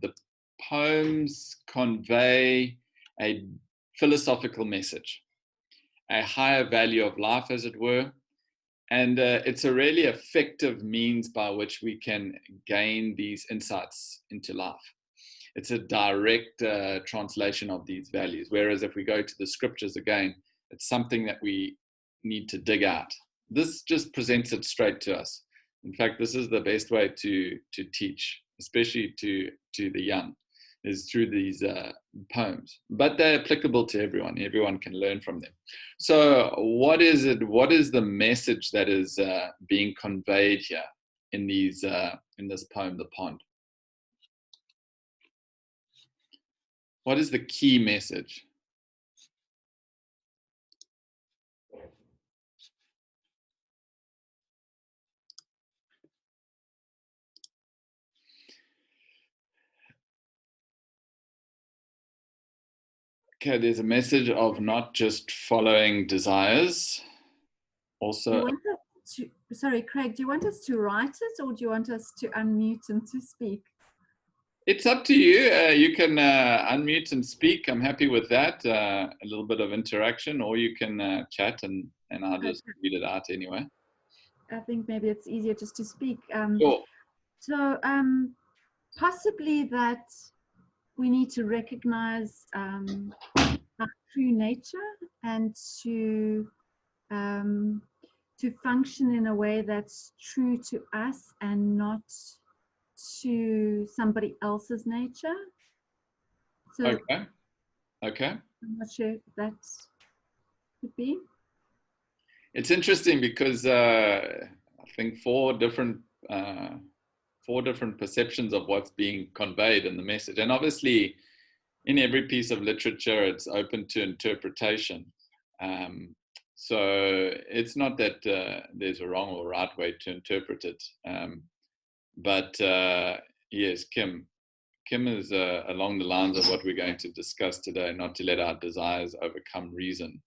The poems convey a philosophical message, a higher value of life, as it were, and it's a really effective means by which we can gain these insights into life. It's a direct translation of these values, whereas if we go to the scriptures again, it's something that we need to dig out. This just presents it straight to us. In fact, this is the best way to teach, especially to the young, is through these poems. But they're applicable to everyone. Everyone can learn from them. So what is it? What is the message that is being conveyed here in these in this poem, The Pond? What is the key message? Okay, there's a message of not just following desires. Also, sorry, Craig, do you want us to write it, or do you want us to unmute and to speak? It's up to you. You can unmute and speak. I'm happy with that. A little bit of interaction, or you can chat and I'll just read it out anyway. I think maybe it's easier just to speak. Sure. So possibly that we need to recognize our true nature and to function in a way that's true to us and not to somebody else's nature. So okay. I'm not sure if that could be. It's interesting because I think four different perceptions of what's being conveyed in the message, and obviously in every piece of literature it's open to interpretation. So it's not that there's a wrong or right way to interpret it. But yes, Kim is along the lines of what we're going to discuss today, not to let our desires overcome reason,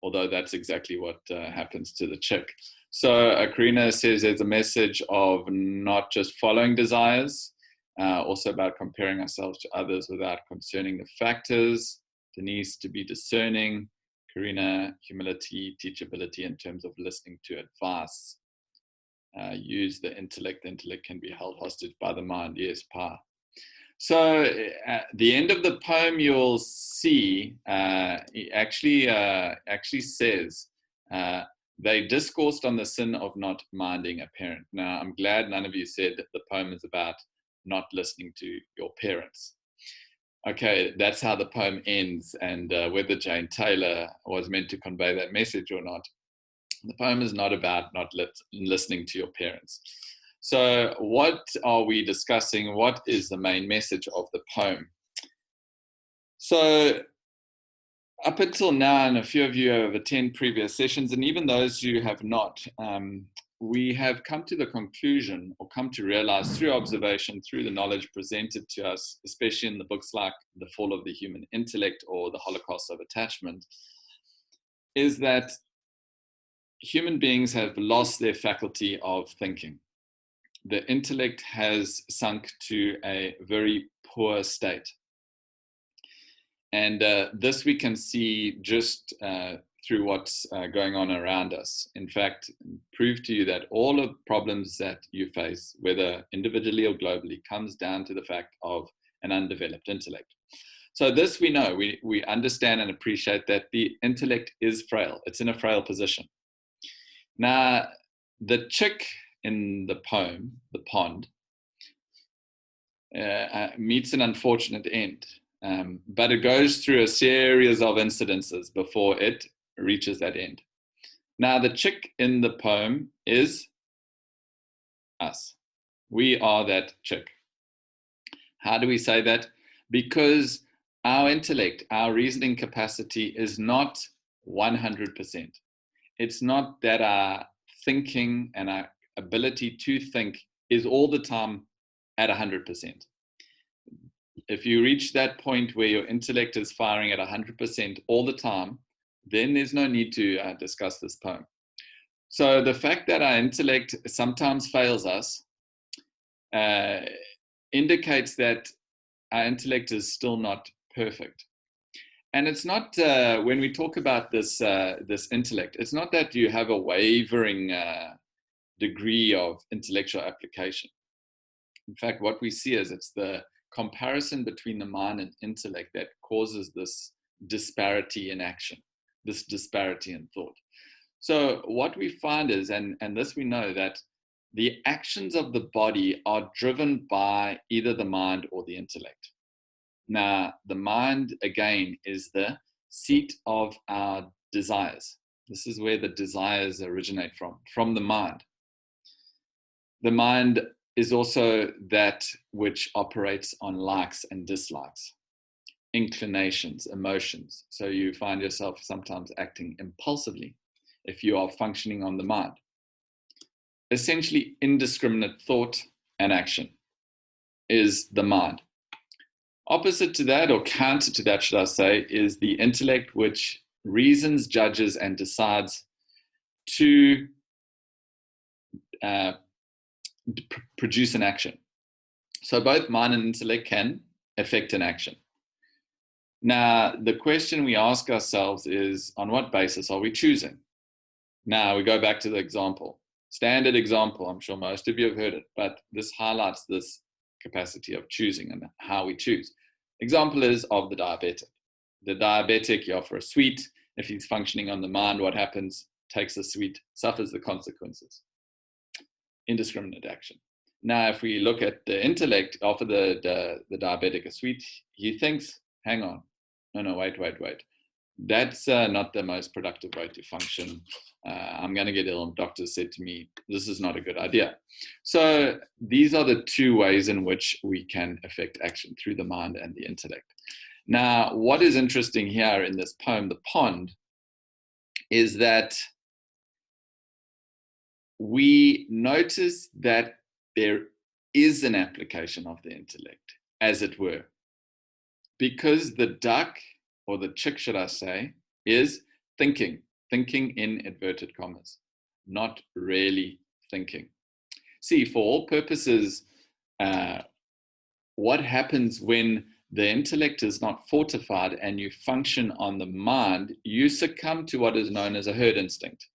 although that's exactly what happens to the chick. So Karina says there's a message of not just following desires, also about comparing ourselves to others without concerning the factors. Denise, to be discerning. Karina, humility, teachability in terms of listening to advice. Use the intellect. The intellect can be held hostage by the mind. Yes, Pa. So at the end of the poem, you'll see he actually says they discoursed on the sin of not minding a parent. Now, I'm glad none of you said that the poem is about not listening to your parents. Okay, that's how the poem ends, and whether Jane Taylor was meant to convey that message or not, the poem is not about not listening to your parents. So what are we discussing? What is the main message of the poem? So up until now, and a few of you have attended previous sessions, and even those who have not, we have come to the conclusion, or come to realize through observation, through the knowledge presented to us, especially in the books like The Fall of the Human Intellect or The Holocaust of Attachment, is that human beings have lost their faculty of thinking. The intellect has sunk to a very poor state. And this we can see just through what's going on around us. In fact, prove to you that all of the problems that you face, whether individually or globally, comes down to the fact of an undeveloped intellect. So this we know, we understand and appreciate that the intellect is frail. It's in a frail position. Now, the chick in the poem, The Pond, meets an unfortunate end. But it goes through a series of incidences before it reaches that end. Now, the chick in the poem is us. We are that chick. How do we say that? Because our intellect, our reasoning capacity is not 100%. It's not that our thinking and our ability to think is all the time at 100%. If you reach that point where your intellect is firing at 100% all the time, then there's no need to discuss this poem. So the fact that our intellect sometimes fails us indicates that our intellect is still not perfect. And it's not, when we talk about this, this intellect, it's not that you have a wavering degree of intellectual application. In fact, what we see is it's the comparison between the mind and intellect that causes this disparity in action, this disparity in thought. So what we find is, and this we know, that the actions of the body are driven by either the mind or the intellect. Now, the mind, again, is the seat of our desires. This is where the desires originate from the mind. The mind is also that which operates on likes and dislikes, inclinations, emotions. So you find yourself sometimes acting impulsively if you are functioning on the mind. Essentially, indiscriminate thought and action is the mind. Opposite to that, or counter to that, should I say, is the intellect, which reasons, judges, and decides to produce an action. So both mind and intellect can affect an action. Now, the question we ask ourselves is, on what basis are we choosing? Now, we go back to the example. Standard example, I'm sure most of you have heard it, but this highlights this capacity of choosing and how we choose. Example is of the diabetic. The diabetic, you offer a sweet. If he's functioning on the mind, what happens? Takes the sweet, suffers the consequences. Indiscriminate action. Now, if we look at the intellect, offer the diabetic a sweet, he thinks, hang on, no, wait. That's not the most productive way to function. I'm going to get ill. Doctors said to me, this is not a good idea. So these are the two ways in which we can affect action, through the mind and the intellect. Now, what is interesting here in this poem, The Pond, is that we notice that there is an application of the intellect, as it were, because the duck, or the chick, should I say, is thinking in inverted commas, not really thinking. See, for all purposes, what happens when the intellect is not fortified and you function on the mind, you succumb to what is known as a herd instinct.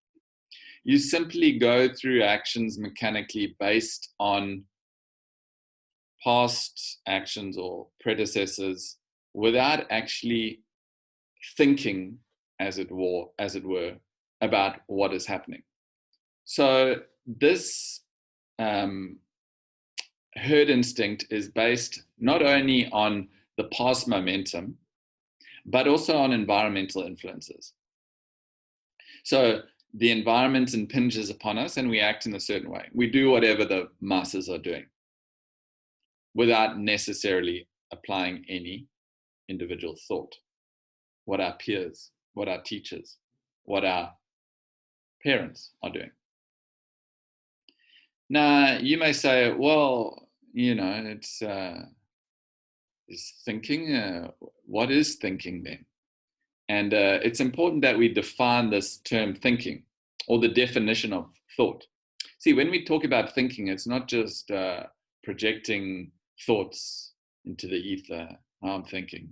You simply go through actions mechanically based on past actions or predecessors without actually thinking, as it were, about what is happening. So this herd instinct is based not only on the past momentum, but also on environmental influences. So the environment impinges upon us and we act in a certain way. We do whatever the masses are doing without necessarily applying any individual thought. What our peers, what our teachers, what our parents are doing. Now, you may say, well, it's thinking. What is thinking then? And it's important that we define this term thinking, or the definition of thought. See, when we talk about thinking, it's not just projecting thoughts into the ether. I'm thinking.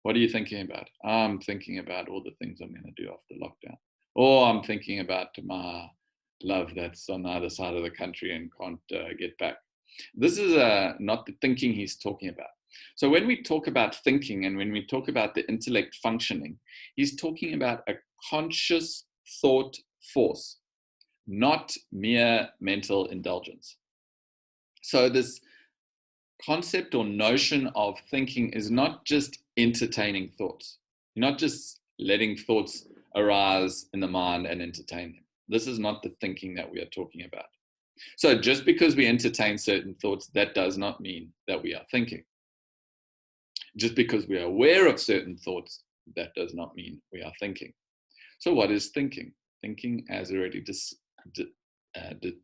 What are you thinking about? I'm thinking about all the things I'm going to do after lockdown. Or I'm thinking about my love that's on the other side of the country and can't get back. This is not the thinking he's talking about. So when we talk about thinking and when we talk about the intellect functioning, he's talking about a conscious thought force, not mere mental indulgence. So this concept or notion of thinking is not just entertaining thoughts. You're not just letting thoughts arise in the mind and entertain them. This is not the thinking that we are talking about. So just because we entertain certain thoughts, that does not mean that we are thinking. Just because we are aware of certain thoughts, that does not mean we are thinking. So what is thinking? Thinking, as already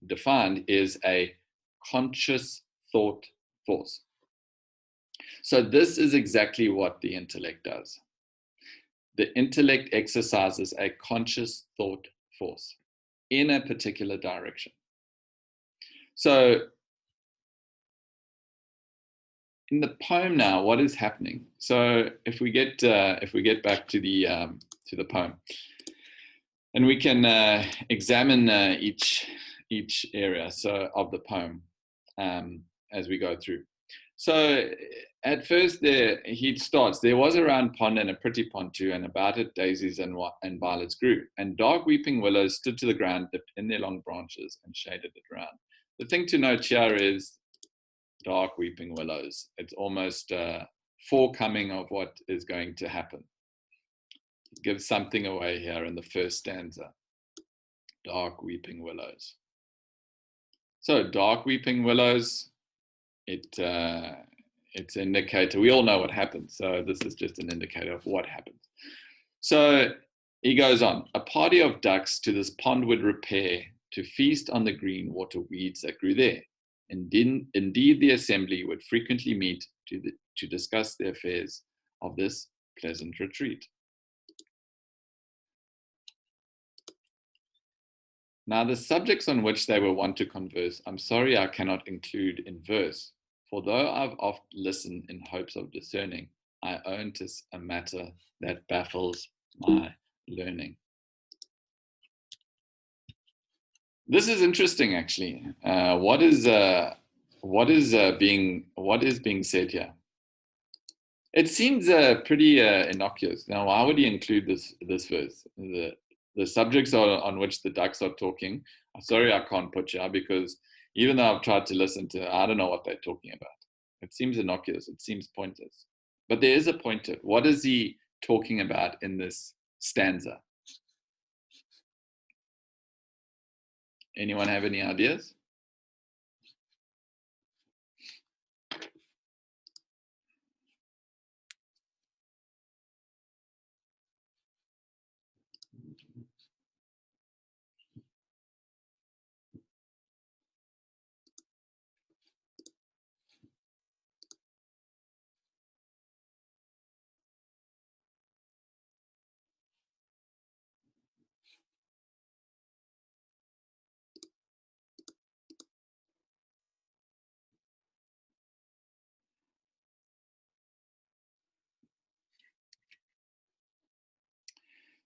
defined, is a conscious thought force. So this is exactly what the intellect does. The intellect exercises a conscious thought force in a particular direction. So in the poem now, what is happening? So if we get back to the poem, and we can examine each area of the poem as we go through. So at first he starts, there was a round pond and a pretty pond too, and about it daisies and violets grew, and dark weeping willows stood to the ground, dipped in their long branches and shaded it round. The thing to note here is dark weeping willows. It's almost forecoming of what is going to happen. It gives something away here in the first stanza. Dark weeping willows. So dark weeping willows, it's an indicator. We all know what happens. So this is just an indicator of what happens. So he goes on. A party of ducks to this pond would repair to feast on the green water weeds that grew there. Indeed, the assembly would frequently meet to discuss the affairs of this pleasant retreat. Now, the subjects on which they were wont to converse, I'm sorry I cannot include in verse, for though I've oft listened in hopes of discerning, I own 'tis a matter that baffles my learning. This is interesting, actually. What is being said here? It seems pretty innocuous. Now, why would he include this verse? The subjects on which the ducks are talking. I'm sorry, I can't put you, because even though I've tried to listen to, I don't know what they're talking about. It seems innocuous. It seems pointless. But there is a point to it. What is he talking about in this stanza? Anyone have any ideas?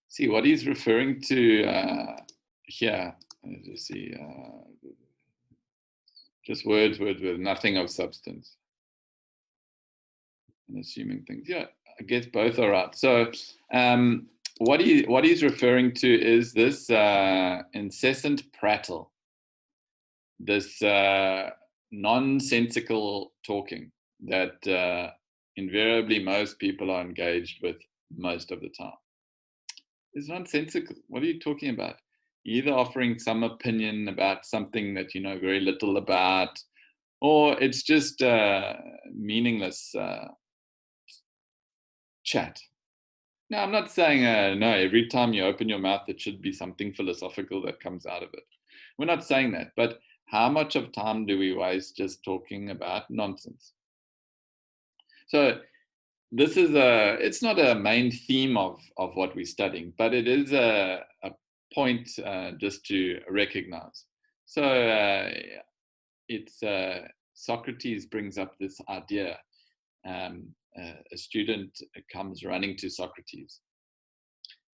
See, what he's referring to here, let's just see, just words with nothing of substance. And assuming things, yeah, I guess both are right. So what he's referring to is this incessant prattle, this nonsensical talking that invariably most people are engaged with most of the time. It's nonsensical. What are you talking about? You're either offering some opinion about something that you know very little about, or it's just meaningless chat. Now, I'm not saying no, every time you open your mouth, it should be something philosophical that comes out of it. We're not saying that, but how much of time do we waste just talking about nonsense? So this is it's not a main theme of what we're studying, but it is a point just to recognize. So it's Socrates brings up this idea. A student comes running to Socrates.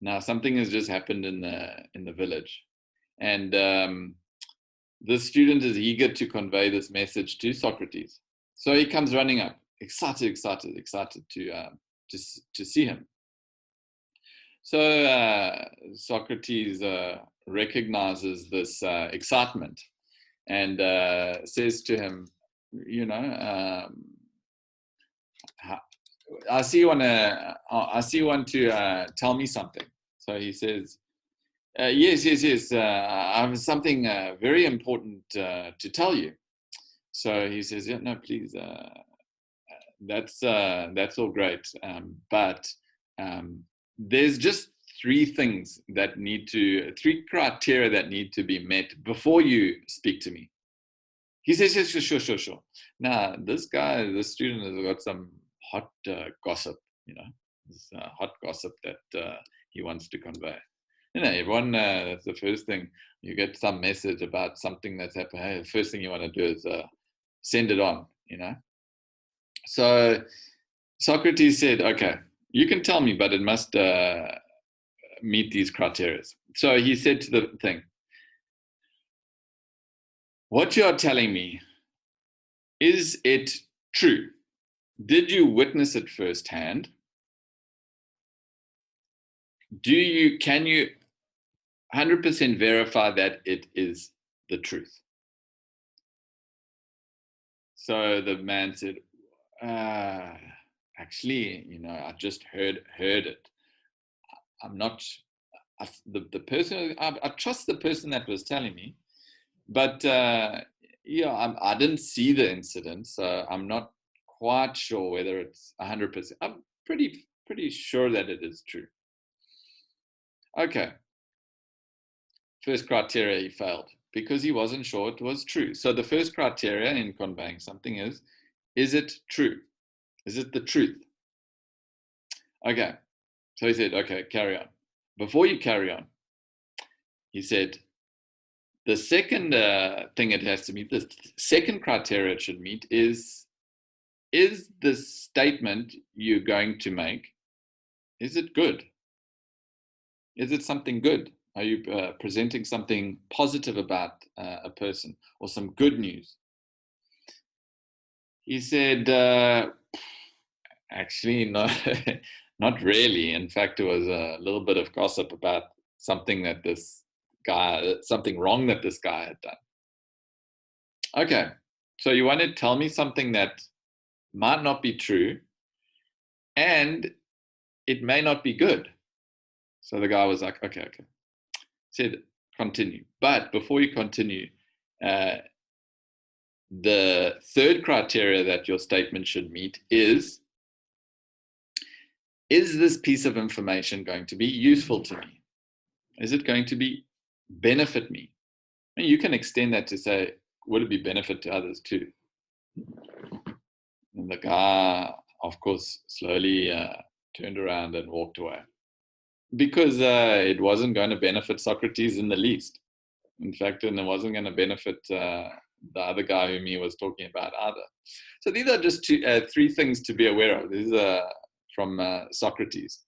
Now something has just happened in the village, and the student is eager to convey this message to Socrates. So he comes running up, excited to see him. So Socrates recognizes this excitement and says to him, you know, I see you want to tell me something. So he says, yes. I have something very important to tell you. So he says, yeah, no, please. That's all great, but there's just three criteria that need to be met before you speak to me. He says, yes, sure. Now, this student has got some hot gossip, this hot gossip that he wants to convey. Everyone, that's the first thing. You get some message about something that's happened. Hey, the first thing you want to do is send it on, So Socrates said, okay, you can tell me, but it must meet these criteria. So he said to the thing, what you are telling me, is it true? Did you witness it firsthand? Can you 100% verify that it is the truth? So the man said, actually, I just heard it. I'm not, the person, I trust the person that was telling me, but yeah, I didn't see the incident, so I'm not quite sure whether it's 100%. I'm pretty sure that it is true. Okay. First criteria, he failed because he wasn't sure it was true. So the first criteria in conveying something is it true? Is it the truth? Okay. So he said, okay, carry on. Before you carry on, he said, the second thing it has to meet, the second criteria it should meet is the statement you're going to make, is it good? Is it something good? Are you presenting something positive about a person or some good news? He said, actually, no, not really. In fact, it was a little bit of gossip about something wrong that this guy had done. Okay, so you want to tell me something that might not be true and it may not be good. So the guy was like, okay. Said, continue. But before you continue, the third criteria that your statement should meet is this piece of information going to be useful to me? Is it going to benefit me? And you can extend that to say, would it be benefit to others too? And the guy, of course, slowly turned around and walked away because it wasn't going to benefit Socrates in the least. In fact, and it wasn't going to benefit the other guy whom he was talking about either. So these are just three things to be aware of. These are from Socrates.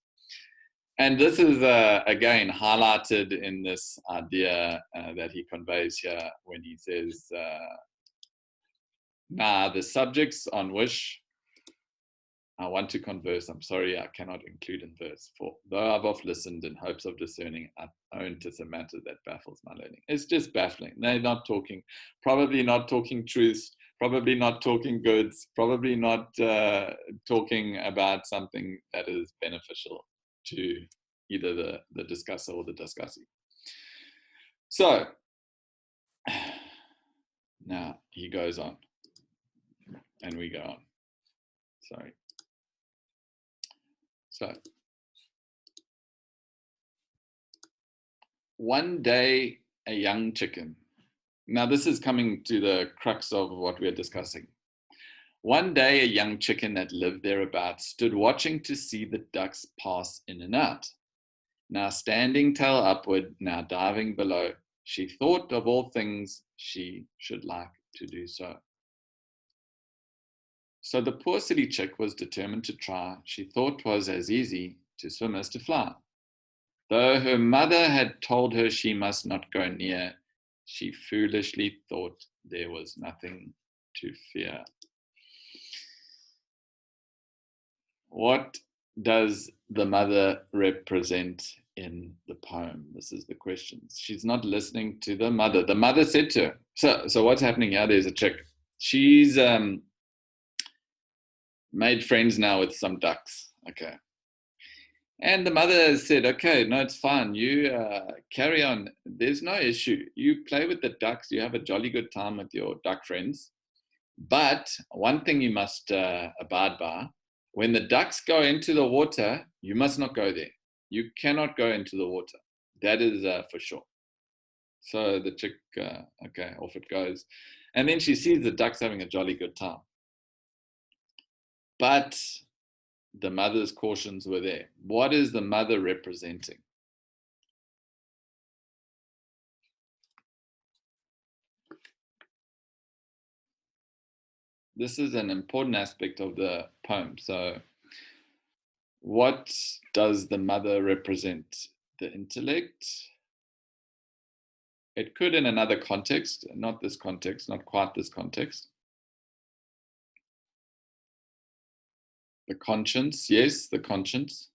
And this is, again, highlighted in this idea that he conveys here when he says, now the subjects on which I want to converse, I'm sorry, I cannot include in verse 4. Though I've oft listened in hopes of discerning, I own 'tis a matter that baffles my learning. It's just baffling. They're not talking, probably not talking truths, probably not talking goods, probably not talking about something that is beneficial to either the discusser or the discussee. So now he goes on, and we go on. Sorry. So one day, a young chicken. Now this is coming to the crux of what we're discussing. One day, a young chicken that lived thereabouts stood watching to see the ducks pass in and out. Now standing tail upward, now diving below, she thought of all things she should like to do so. So the poor silly chick was determined to try. She thought 'twas as easy to swim as to fly. Though her mother had told her she must not go near, she foolishly thought there was nothing to fear. What does the mother represent in the poem? This is the question. She's not listening to the mother. The mother said to her, so what's happening here? There's a chick. She's made friends now with some ducks. Okay. And the mother said, okay, no, it's fine. You carry on. There's no issue. You play with the ducks. You have a jolly good time with your duck friends. But one thing you must abide by, when the ducks go into the water, you must not go there. You cannot go into the water. That is for sure. So the chick, okay, off it goes. And then she sees the ducks having a jolly good time. But the mother's cautions were there. What is the mother representing? this is an important aspect of the poem. So what does the mother represent? The intellect? It could in another context, not this context, not quite this context. The conscience, yes, the conscience.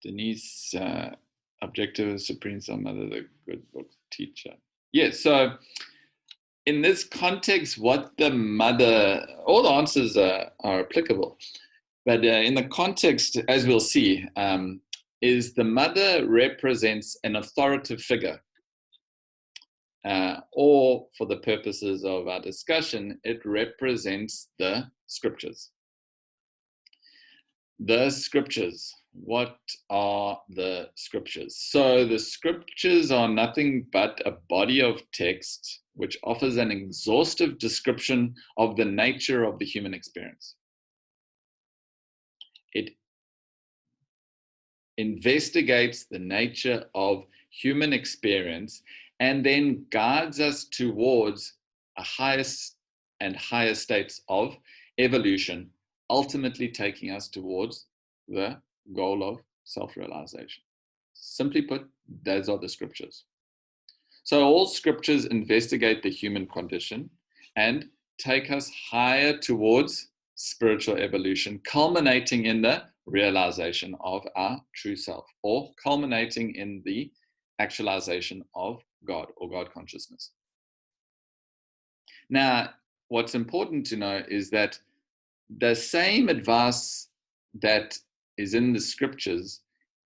Denise, objective, supreme son, mother, the good book teacher. Yes, so in this context, what the mother, all the answers are applicable. But in the context, as we'll see, is the mother represents an authoritative figure. Or for the purposes of our discussion, it represents the scriptures. The scriptures. What are the scriptures? So the scriptures are nothing but a body of text which offers an exhaustive description of the nature of the human experience. It investigates the nature of human experience and then guides us towards a highest and higher states of evolution, ultimately taking us towards the goal of self-realization. Simply put, those are the scriptures. So all scriptures investigate the human condition and take us higher towards spiritual evolution, culminating in the realization of our true self, or culminating in the actualization of God or God consciousness. Now, what's important to know is that the same advice that is in the scriptures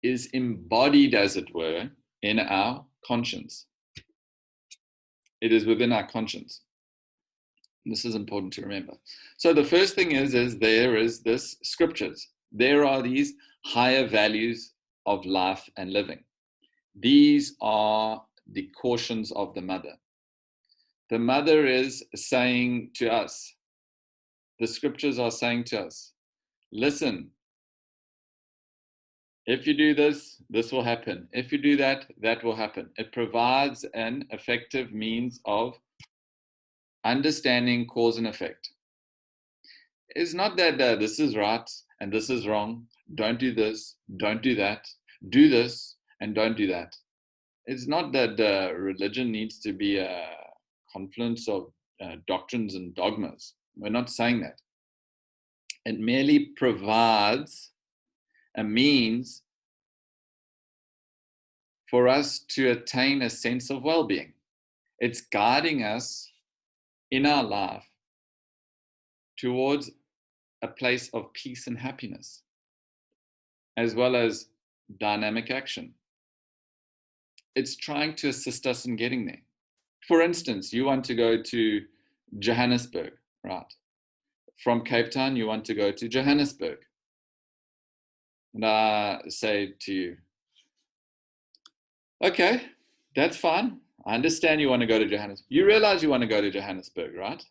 is embodied, as it were, in our conscience. It is within our conscience. This is important to remember. So the first thing is there is this scriptures. There are these higher values of life and living. These are the cautions of the mother. The mother is saying to us, the scriptures are saying to us, listen, if you do this, this will happen. If you do that, that will happen. It provides an effective means of understanding cause and effect. It's not that this is right and this is wrong. Don't do this, don't do that. Do this and don't do that. It's not that religion needs to be a confluence of doctrines and dogmas. We're not saying that. It merely provides a means for us to attain a sense of well-being. It's guiding us in our life towards a place of peace and happiness, as well as dynamic action. It's trying to assist us in getting there. For instance, you want to go to Johannesburg, right? From Cape Town, you want to go to Johannesburg. And I say to you, okay, that's fine. I understand you want to go to Johannesburg. You realize you want to go to Johannesburg, right?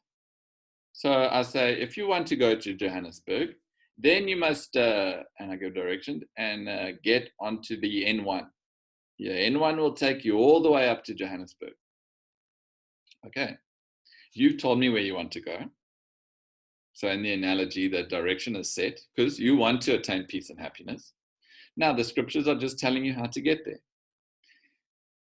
So I say, if you want to go to Johannesburg, then you must, and I give directions, and get onto the N1. Yeah, N1 will take you all the way up to Johannesburg. Okay, you've told me where you want to go. So in the analogy, the direction is set because you want to attain peace and happiness. Now, the scriptures are just telling you how to get there.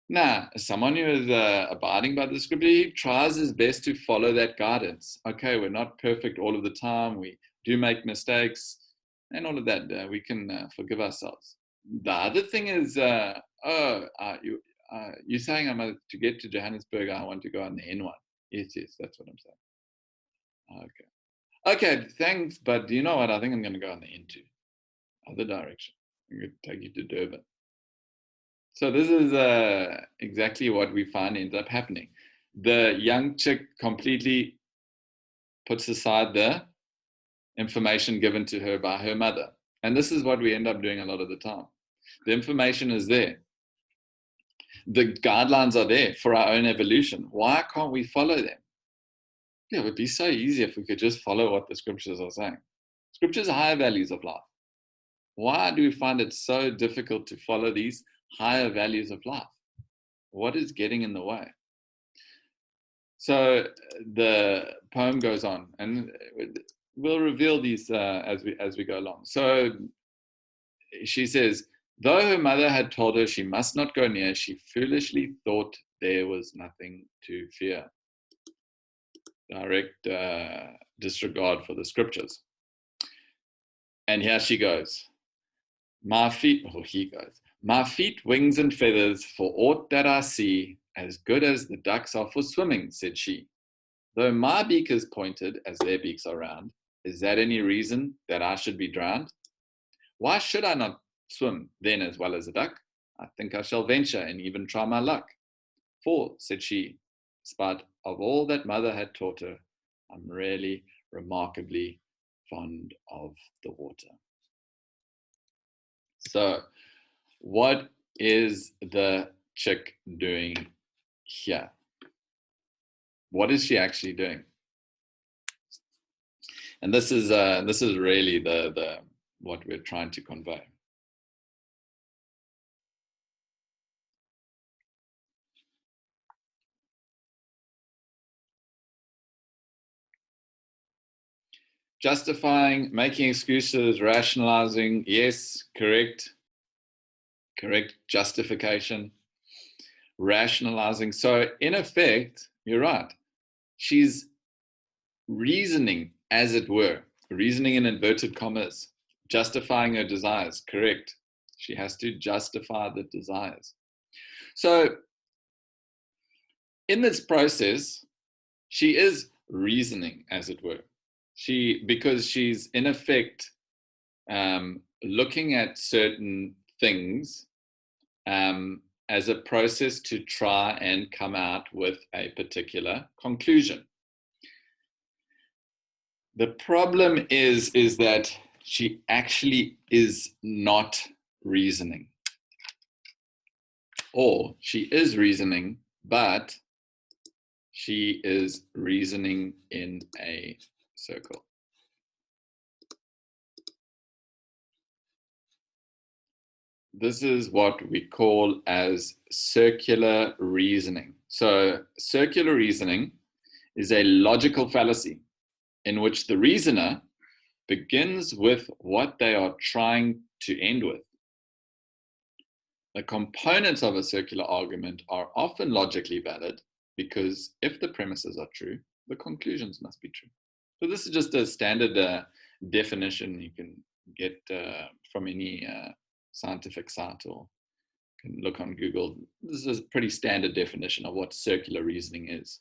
Now, someone who is abiding by the scripture, he tries his best to follow that guidance. Okay, we're not perfect all of the time. We do make mistakes and all of that. We can forgive ourselves. The other thing is, you're saying I'm to get to Johannesburg, I want to go on the N1. Yes, that's what I'm saying. Okay, thanks, but you know what? I think I'm going to go on the N2, other direction. I'm going to take you to Durban. So this is exactly what we find ends up happening. The young chick completely puts aside the information given to her by her mother. And this is what we end up doing a lot of the time. The information is there. The guidelines are there for our own evolution. Why can't we follow them? Yeah, it would be so easy if we could just follow what the scriptures are saying. Scriptures are higher values of life. Why do we find it so difficult to follow these higher values of life? What is getting in the way? So the poem goes on, and we'll reveal these as we go along. So she says, though her mother had told her she must not go near, she foolishly thought there was nothing to fear. Direct disregard for the scriptures. And here she goes. My feet, oh, he goes. My feet, wings, and feathers, for aught that I see, as good as the ducks are for swimming, said she. Though my beak is pointed, as their beaks are round, is that any reason that I should be drowned? Why should I not swim then as well as a duck? I think I shall venture and even try my luck. For, said she, spite of all that mother had taught her, I'm really remarkably fond of the water. So, what is the chick doing here? What is she actually doing? And this is really the what we're trying to convey. Justifying, making excuses, rationalizing, yes, correct, justification, rationalizing. So in effect, you're right. She's reasoning, as it were, reasoning in inverted commas, justifying her desires, correct. She has to justify the desires. So in this process, she is reasoning, as it were. Because she's in effect looking at certain things as a process to try and come out with a particular conclusion. The problem is that she actually is not reasoning. Or she is reasoning, but she is reasoning in a circle. This is what we call as circular reasoning. So circular reasoning is a logical fallacy in which the reasoner begins with what they are trying to end with. The components of a circular argument are often logically valid because if the premises are true, the conclusions must be true. So this is just a standard definition you can get from any scientific site, or you can look on Google. This is a pretty standard definition of what circular reasoning is.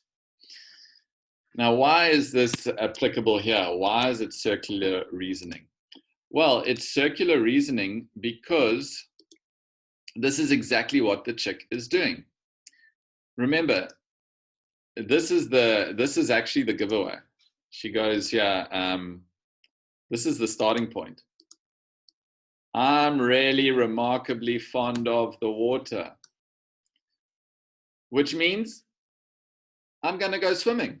Now, why is this applicable here? Why is it circular reasoning? Well, it's circular reasoning because this is exactly what the chick is doing. Remember, this is actually the giveaway. She goes here, this is the starting point. I'm really remarkably fond of the water, which means I'm going to go swimming.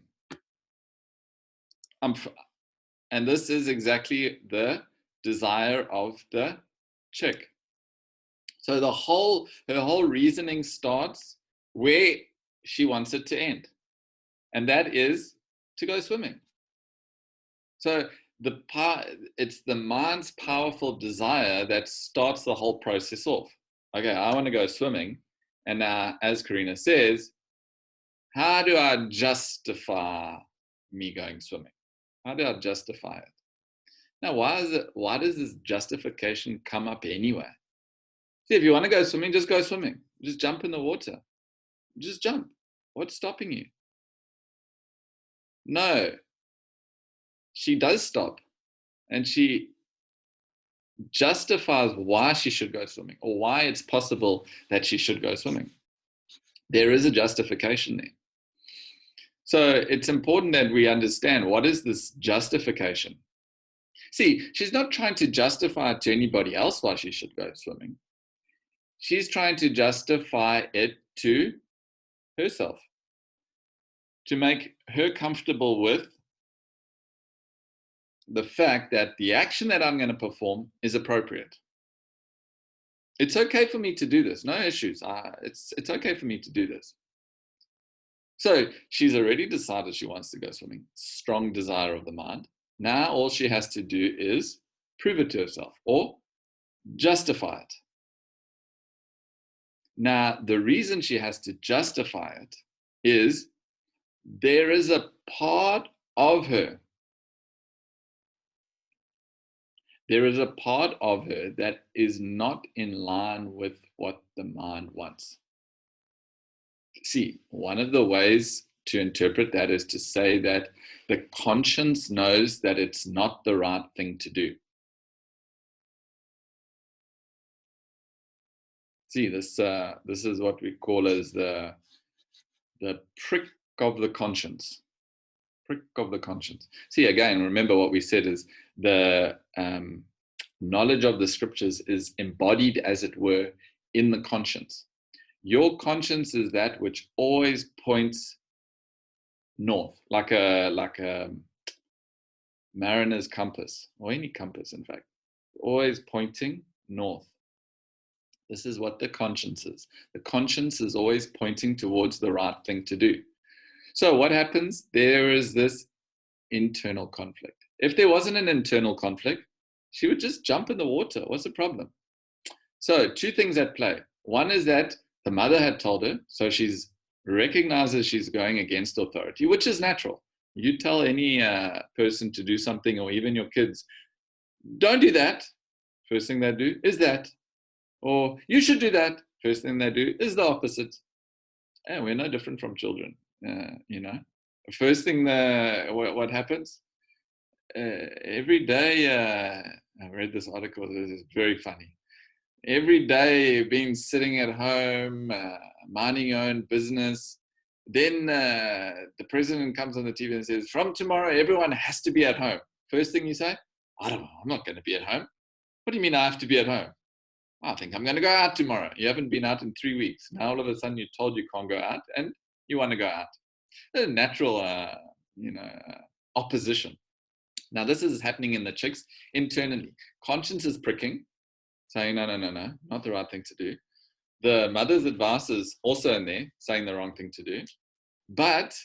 And this is exactly the desire of the chick. So her whole reasoning starts where she wants it to end, and that is to go swimming. So it's the mind's powerful desire that starts the whole process off. Okay, I want to go swimming, and now, as Karina says, how do I justify me going swimming? How do I justify it? Now, why does this justification come up anyway? See, if you want to go swimming, just go swimming. Just jump in the water. Just jump. What's stopping you? No. She does stop. And she justifies why she should go swimming, or why it's possible that she should go swimming. There is a justification there. So it's important that we understand, what is this justification? See, she's not trying to justify it to anybody else why she should go swimming. She's trying to justify it to herself, to make her comfortable with the fact that the action that I'm going to perform is appropriate. It's okay for me to do this. No issues. It's okay for me to do this. So she's already decided she wants to go swimming. Strong desire of the mind. Now all she has to do is prove it to herself or justify it. Now, the reason she has to justify it is there is a part of her, that is not in line with what the mind wants. See, one of the ways to interpret that is to say that the conscience knows that it's not the right thing to do. See, this is what we call as the prick of the conscience. Prick of the conscience. See, again, remember what we said is the knowledge of the scriptures is embodied, as it were, in the conscience. Your conscience is that which always points north, like a mariner's compass, or any compass, in fact, always pointing north. This is what the conscience is. The conscience is always pointing towards the right thing to do. So what happens? There is this internal conflict. If there wasn't an internal conflict, she would just jump in the water. What's the problem? So two things at play. One is that the mother had told her, so she's recognizes she's going against authority, which is natural. You tell any person to do something, or even your kids, don't do that. First thing they do is that. Or you should do that. First thing they do is the opposite. And we're no different from children, First thing, what happens? Every day, I read this article, it's very funny. Every day, being sitting at home, minding your own business, then the president comes on the TV and says, from tomorrow, everyone has to be at home. First thing you say, I don't know, I'm not going to be at home. What do you mean I have to be at home? I think I'm going to go out tomorrow. You haven't been out in 3 weeks. Now all of a sudden you're told you can't go out and you want to go out. A natural, opposition. Now this is happening in the chicks internally. Conscience is pricking, saying, no, not the right thing to do. The mother's advice is also in there, saying the wrong thing to do. But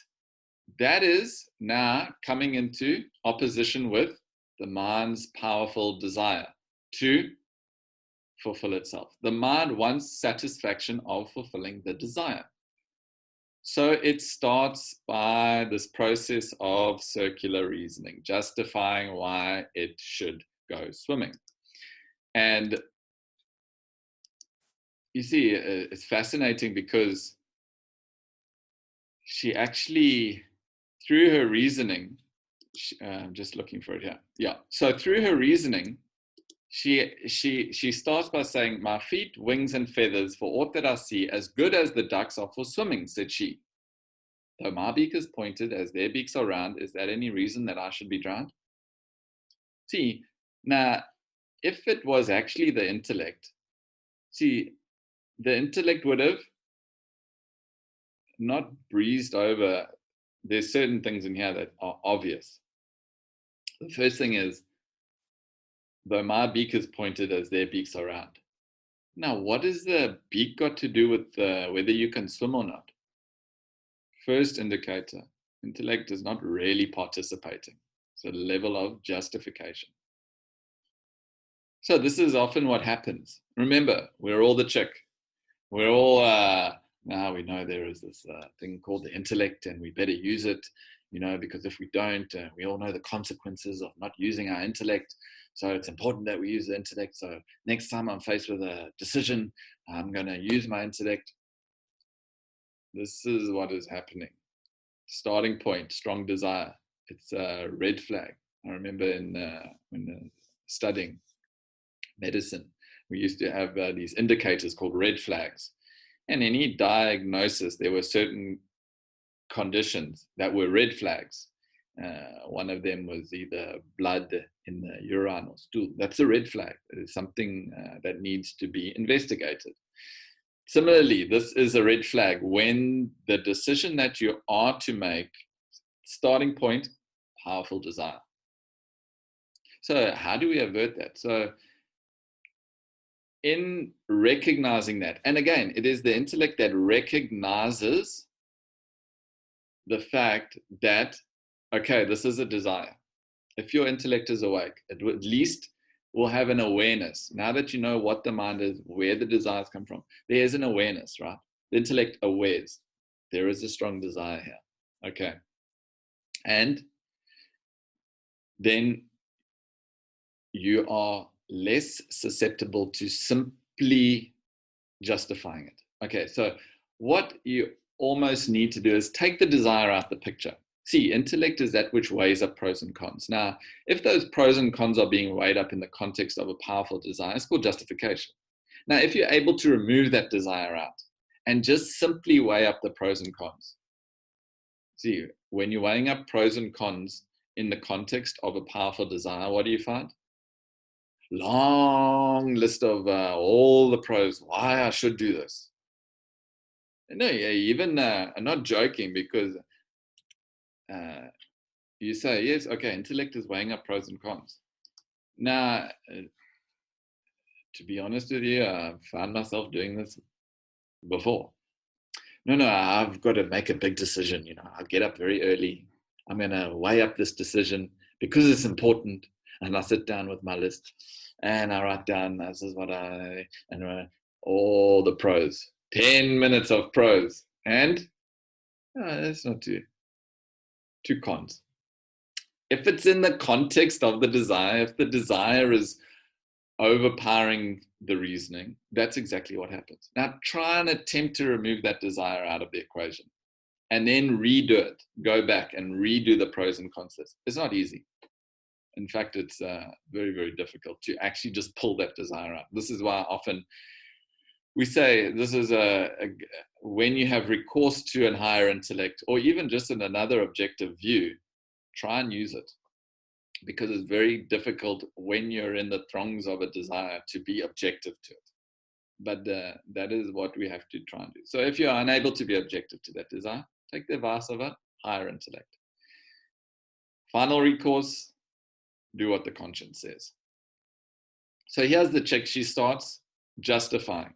that is now coming into opposition with the mind's powerful desire to fulfill itself. The mind wants satisfaction of fulfilling the desire. So it starts by this process of circular reasoning, justifying why it should go swimming. And you see, it's fascinating because she actually, through her reasoning, I'm just looking for it here. Yeah. So through her reasoning, she starts by saying, my feet, wings, and feathers, for aught that I see, as good as the ducks are for swimming, said she. Though my beak is pointed, as their beaks are round, is that any reason that I should be drowned? See, now, if it was actually the intellect, the intellect would have not breezed over. There's certain things in here that are obvious. The first thing is, though my beak is pointed, as their beaks are round. Now, what has the beak got to do with whether you can swim or not? First indicator, intellect is not really participating. It's a level of justification. So this is often what happens. Remember, we're all the chick. We're all, now we know there is this thing called the intellect and we better use it, because if we don't, we all know the consequences of not using our intellect. So it's important that we use the intellect. So next time I'm faced with a decision, I'm going to use my intellect. This is what is happening. Starting point, strong desire. It's a red flag. I remember when studying medicine, we used to have these indicators called red flags. And any diagnosis, there were certain conditions that were red flags. One of them was either blood in the urine or stool. That's a red flag. It is something that needs to be investigated. Similarly, this is a red flag when the decision that you are to make, starting point, powerful desire. So how do we avert that? So in recognizing that, and again, it is the intellect that recognizes the fact that, okay, this is a desire. If your intellect is awake, it at least will have an awareness. Now that you know what the mind is, where the desires come from, there is an awareness, right? The intellect awares. There is a strong desire here. Okay. And then you are less susceptible to simply justifying it. Okay, so what you almost need to do is take the desire out the picture. See, intellect is that which weighs up pros and cons. Now, if those pros and cons are being weighed up in the context of a powerful desire, it's called justification. Now, if you're able to remove that desire out and just simply weigh up the pros and cons, see, when you're weighing up pros and cons in the context of a powerful desire, what do you find? Long list of all the pros, why I should do this. No, yeah, even I'm not joking, because you say, yes, okay, intellect is weighing up pros and cons. Now, to be honest with you, I've found myself doing this before. No, I've got to make a big decision. I'll get up very early. I'm going to weigh up this decision because it's important. And I sit down with my list and I write down, this is what all the pros, 10 minutes of pros. And that's not two cons. If it's in the context of the desire, if the desire is overpowering the reasoning, that's exactly what happens. Now try and attempt to remove that desire out of the equation and then redo it. Go back and redo the pros and cons list. It's not easy. In fact, it's very, very difficult to actually just pull that desire out. This is why often we say this is when you have recourse to a higher intellect, or even just in another objective view, try and use it. Because it's very difficult when you're in the throngs of a desire to be objective to it. But that is what we have to try and do. So if you're unable to be objective to that desire, take the advice of a higher intellect. Final recourse, do what the conscience says. So here's the check. She starts justifying.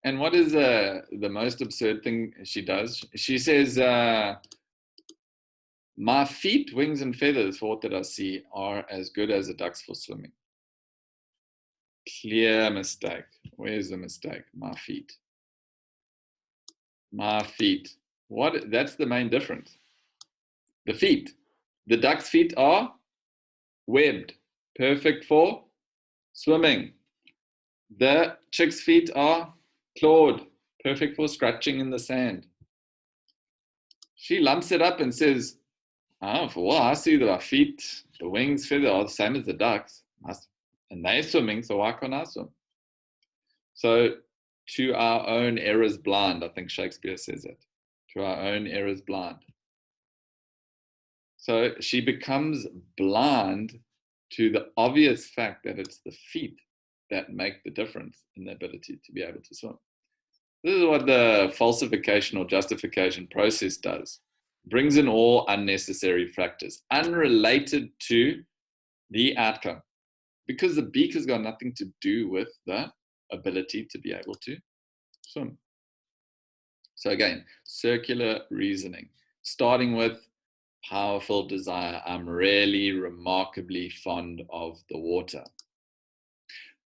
And what is the most absurd thing she does? She says, my feet, wings, and feathers, for what that I see, are as good as a duck's for swimming. Clear mistake. Where's the mistake? My feet. My feet. What? That's the main difference. The feet. The duck's feet are webbed, perfect for swimming. The chick's feet are clawed, perfect for scratching in the sand. She lumps it up and says, for what I see that our feet, the wings, feather are the same as the ducks, and they're swimming, so why can't I swim? So, to our own errors blind, I think Shakespeare says it. To our own errors blind. So she becomes blind to the obvious fact that it's the feet that make the difference in the ability to be able to swim. This is what the falsification or justification process does. Brings in all unnecessary factors, unrelated to the outcome, because the beak has got nothing to do with the ability to be able to swim. So again, circular reasoning, starting with powerful desire. I'm really remarkably fond of the water.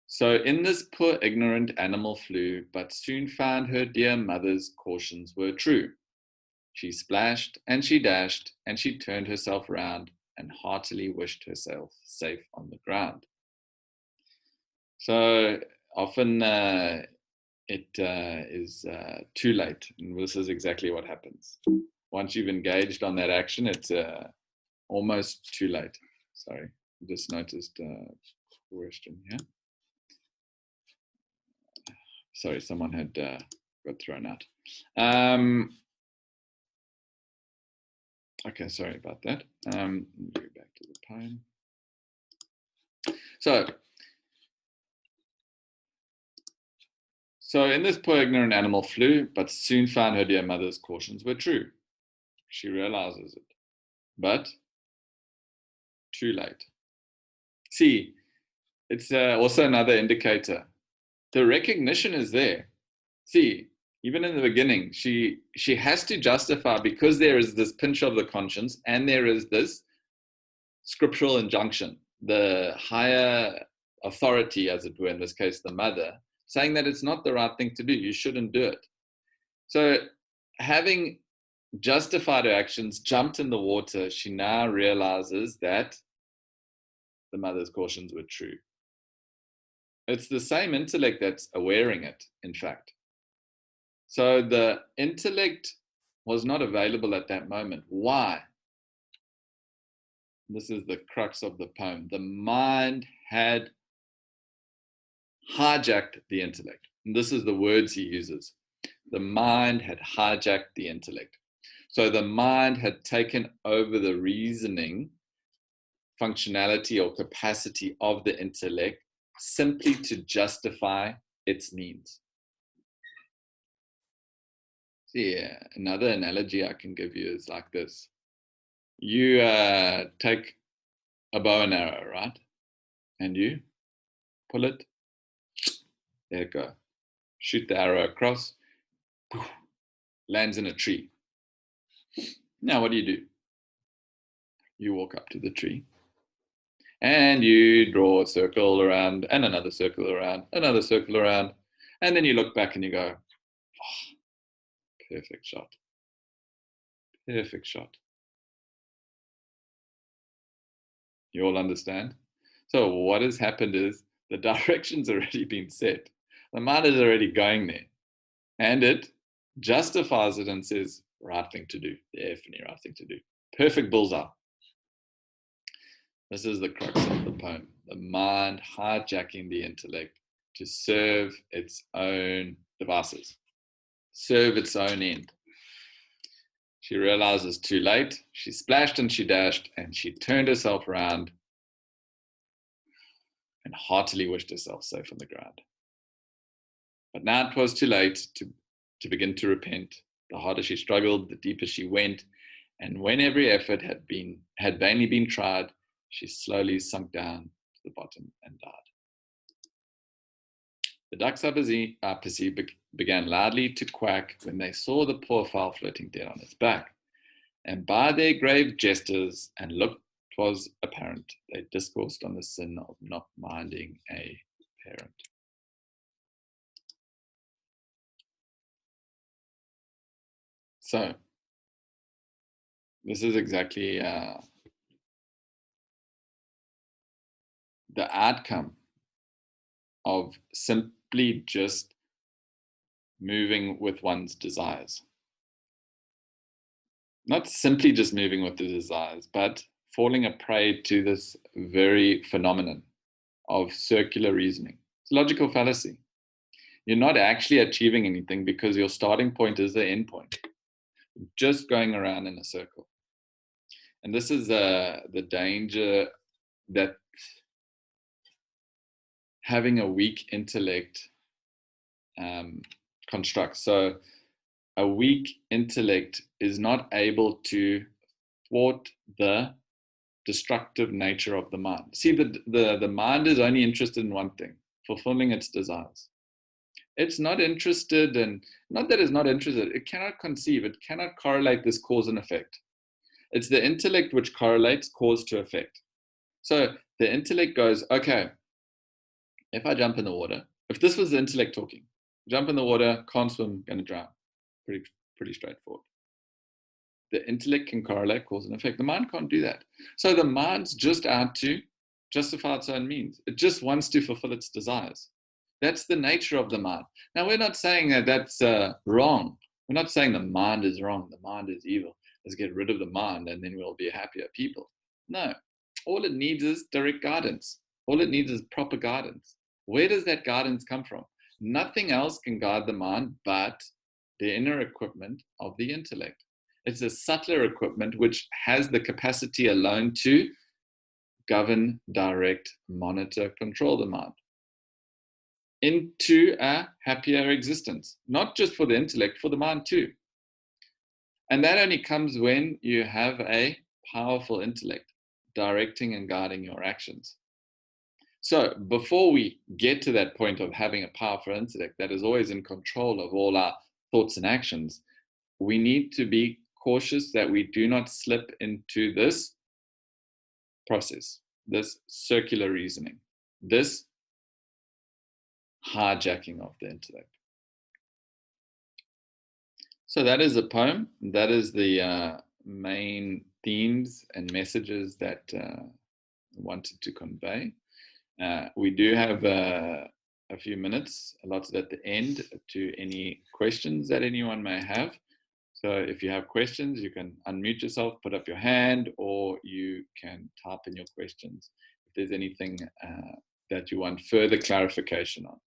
So in this poor ignorant animal flew, but soon found her dear mother's cautions were true. She splashed and she dashed and she turned herself round and heartily wished herself safe on the ground. So often it is too late, and this is exactly what happens. Once you've engaged on that action, it's almost too late. Sorry, just noticed a question here. Sorry, someone had got thrown out. Okay, sorry about that. Let me go back to the poem. So in this poor ignorant animal flew, but soon found her dear mother's cautions were true. She realizes it, but too late. See, it's also another indicator. The recognition is there. See, even in the beginning, she has to justify, because there is this pinch of the conscience and there is this scriptural injunction, the higher authority, as it were, in this case, the mother, saying that it's not the right thing to do. You shouldn't do it. So having justified her actions, jumped in the water, she now realizes that the mother's cautions were true. It's the same intellect that's awareing it, in fact. So the intellect was not available at that moment. Why? This is the crux of the poem. The mind had hijacked the intellect. And this is the words he uses. The mind had hijacked the intellect. So the mind had taken over the reasoning functionality or capacity of the intellect simply to justify its needs. See, another analogy I can give you is like this. You take a bow and arrow, right? And you pull it, there it goes. Shoot the arrow across, lands in a tree. Now what do? You walk up to the tree and you draw a circle around and another circle around, another circle around, and then you look back and you go, oh, perfect shot. Perfect shot. You all understand? So what has happened is the direction's already been set. The mind is already going there. And it justifies it and says, right thing to do, definitely right thing to do. Perfect bullseye. This is the crux of the poem. The mind hijacking the intellect to serve its own devices, serve its own end. She realizes too late. She splashed and she dashed and she turned herself around and heartily wished herself safe on the ground. But now it was too late to begin to repent. The harder she struggled, the deeper she went. And when every effort had vainly been tried, she slowly sunk down to the bottom and died. The ducks, I perceive, began loudly to quack when they saw the poor fowl floating dead on its back. And by their grave gestures and look, 'twas apparent, they discoursed on the sin of not minding a parent. So, this is exactly the outcome of simply just moving with one's desires. Not simply just moving with the desires, but falling a prey to this very phenomenon of circular reasoning. It's logical fallacy. You're not actually achieving anything because your starting point is the end point. Just going around in a circle. And this is the danger that having a weak intellect constructs. So a weak intellect is not able to thwart the destructive nature of the mind. See, the mind is only interested in one thing, fulfilling its desires. It's not interested in, not that it's not interested, it cannot conceive, it cannot correlate this cause and effect. It's the intellect which correlates cause to effect. So the intellect goes, okay, if I jump in the water, if this was the intellect talking, jump in the water, can't swim, gonna drown. Pretty straightforward. The intellect can correlate cause and effect. The mind can't do that. So the mind's just out to justify its own means. It just wants to fulfill its desires. That's the nature of the mind. Now, we're not saying that that's wrong. We're not saying the mind is wrong, the mind is evil. Let's get rid of the mind and then we'll be happier people. No. All it needs is direct guidance. All it needs is proper guidance. Where does that guidance come from? Nothing else can guide the mind but the inner equipment of the intellect. It's a subtler equipment which has the capacity alone to govern, direct, monitor, control the mind into a happier existence, not just for the intellect, for the mind too. And that only comes when you have a powerful intellect directing and guiding your actions. So before we get to that point of having a powerful intellect that is always in control of all our thoughts and actions, we need to be cautious that we do not slip into this process, this circular reasoning, this hijacking of the intellect. So that is a poem. That is the main themes and messages that I wanted to convey. We do have a few minutes allotted at the end to any questions that anyone may have. So if you have questions, you can unmute yourself, put up your hand, or you can type in your questions if there's anything that you want further clarification on.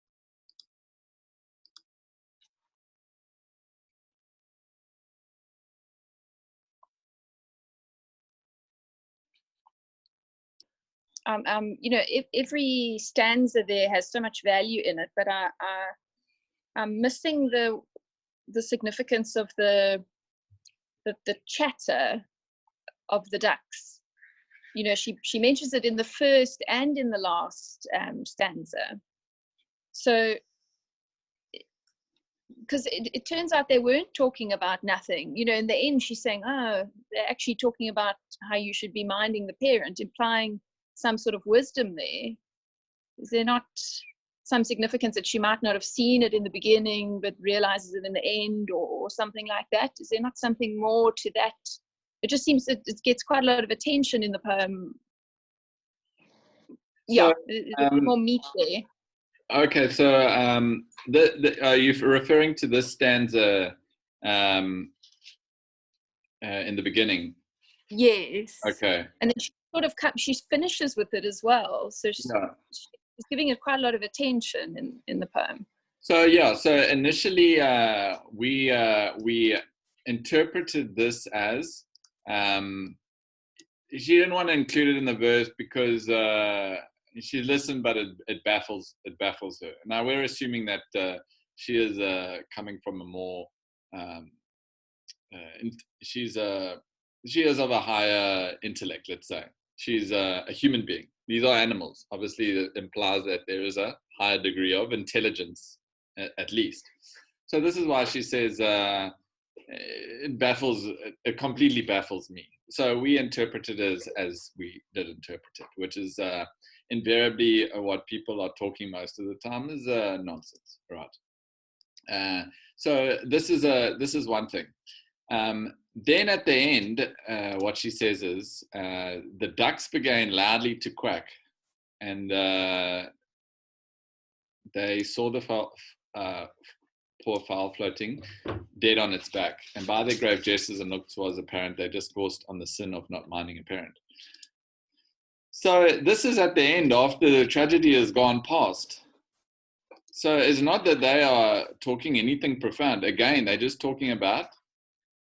Every stanza there has so much value in it, but I'm missing the significance of the chatter of the ducks. She mentions it in the first and in the last stanza. So, because it turns out they weren't talking about nothing. In the end, she's saying, oh, they're actually talking about how you should be minding the parent, implying some sort of wisdom there. Is there not some significance that she might not have seen it in the beginning but realizes it in the end, or something like that? Is there not something more to that? It just seems that it gets quite a lot of attention in the poem. Yeah, there's more meat there. Okay, so are you referring to this stanza in the beginning? Yes. Okay. And then she finishes with it as well. So she's giving it quite a lot of attention in the poem. So initially we interpreted this as she didn't want to include it in the verse because she listened, but it baffles her. Now we're assuming that she is coming from a more she is of a higher intellect. Let's say she's a human being. These are animals. Obviously, it implies that there is a higher degree of intelligence, at least. So this is why she says it completely baffles me. So we interpret it as we did interpret it, which is invariably what people are talking most of the time is nonsense, right? So this is one thing. Then at the end, what she says is, the ducks began loudly to quack, and they saw the poor fowl floating dead on its back, and by their grave gestures and looks was apparent they discoursed on the sin of not minding a parent. So this is at the end, after the tragedy has gone past. So it's not that they are talking anything profound. Again, they're just talking about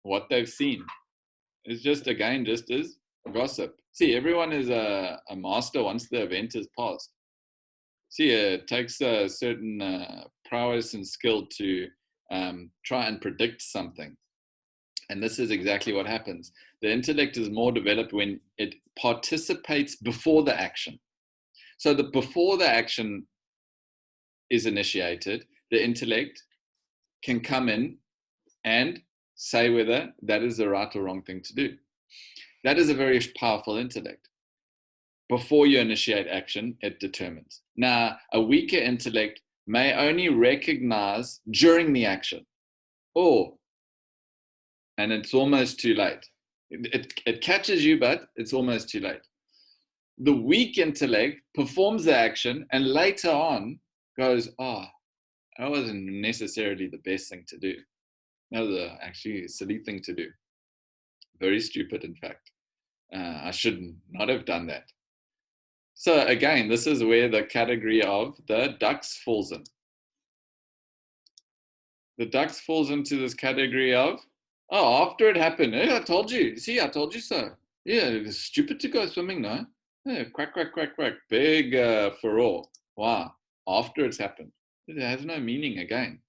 what they've seen. It's just as gossip. See, everyone is a master once the event is past. See, it takes a certain prowess and skill to try and predict something. And this is exactly what happens. The intellect is more developed when it participates before the action. So before the action is initiated, the intellect can come in and say whether that is the right or wrong thing to do. That is a very powerful intellect. Before you initiate action, it determines. Now, a weaker intellect may only recognize during the action, and it's almost too late. It catches you, but it's almost too late. The weak intellect performs the action and later on goes, that wasn't necessarily the best thing to do. That was actually a silly thing to do. Very stupid, in fact. I should not have done that. So again, this is where the category of the ducks falls in. The ducks falls into this category of, after it happened, I told you. See, I told you so. Yeah, it's stupid to go swimming, no? Yeah, quack, quack, quack, quack. Big furore. Wow. After it's happened. It has no meaning again.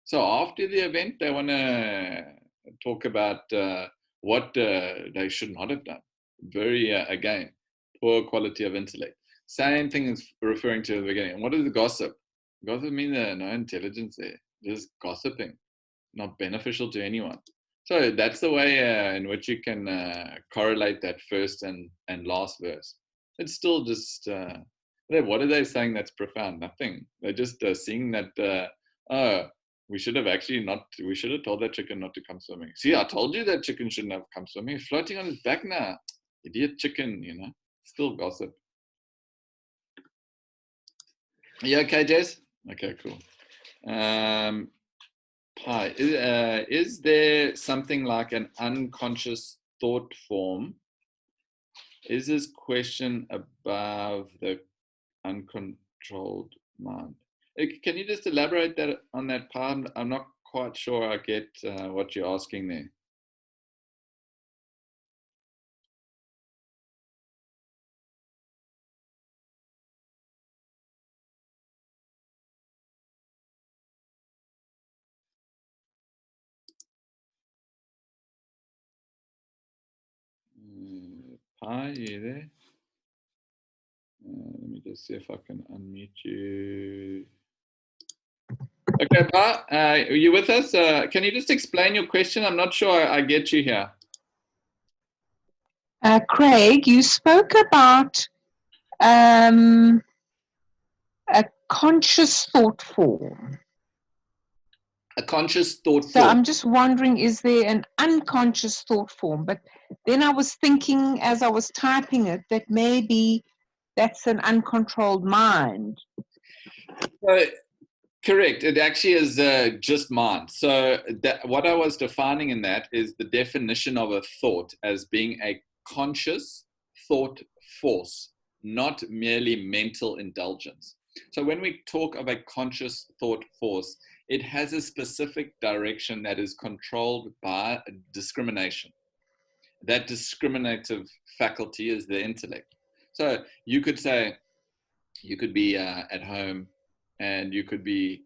So after the event, they want to talk about what they should not have done. Very, again, poor quality of intellect. Same thing is referring to the beginning. What is the gossip? Gossip means no intelligence there, just gossiping. not beneficial to anyone. So that's the way in which you can correlate that first and last verse. It's still just, what are they saying that's profound? Nothing. They're just seeing that, we should have told that chicken not to come swimming. See, I told you that chicken shouldn't have come swimming. He's floating on his back now. Idiot chicken, still gossip. Are you okay, Jess? Okay, cool. Hi. Is there something like an unconscious thought form? Is this question above the uncontrolled mind? Can you just elaborate on that part? I'm not quite sure I get what you're asking there. Pi, you there? Let me just see if I can unmute you. Okay, Pa, are you with us? Can you just explain your question? I'm not sure I get you here. Craig, you spoke about a conscious thought form. A conscious thought form. So I'm just wondering, is there an unconscious thought form? But then I was thinking as I was typing it that maybe that's an uncontrolled mind. Correct. It actually is just mind. So what I was defining in that is the definition of a thought as being a conscious thought force, not merely mental indulgence. So when we talk of a conscious thought force, it has a specific direction that is controlled by discrimination. That discriminative faculty is the intellect. So you could say, you could be at home and you could be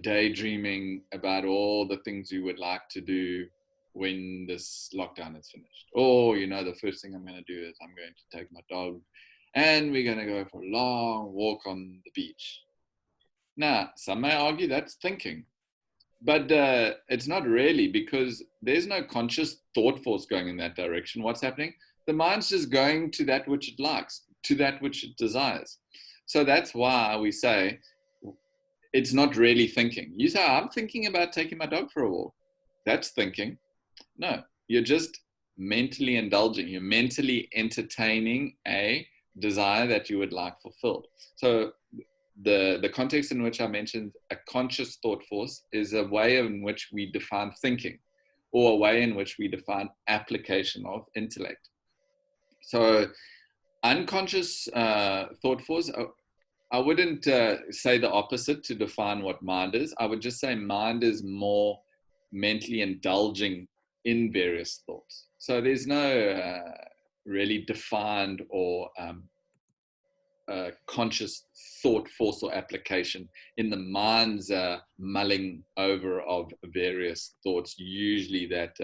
daydreaming about all the things you would like to do when this lockdown is finished. Or, the first thing I'm going to do is I'm going to take my dog and we're going to go for a long walk on the beach. Now, some may argue that's thinking, but it's not really, because there's no conscious thought force going in that direction. What's happening? The mind's just going to that which it likes, to that which it desires. So that's why we say it's not really thinking. You say, I'm thinking about taking my dog for a walk. That's thinking. No, you're just mentally indulging. You're mentally entertaining a desire that you would like fulfilled. So the context in which I mentioned a conscious thought force is a way in which we define thinking, or a way in which we define application of intellect. So unconscious thought force, I wouldn't say the opposite to define what mind is. I would just say mind is more mentally indulging in various thoughts. So there's no really defined or conscious thought force or application in the mind's mulling over of various thoughts, usually that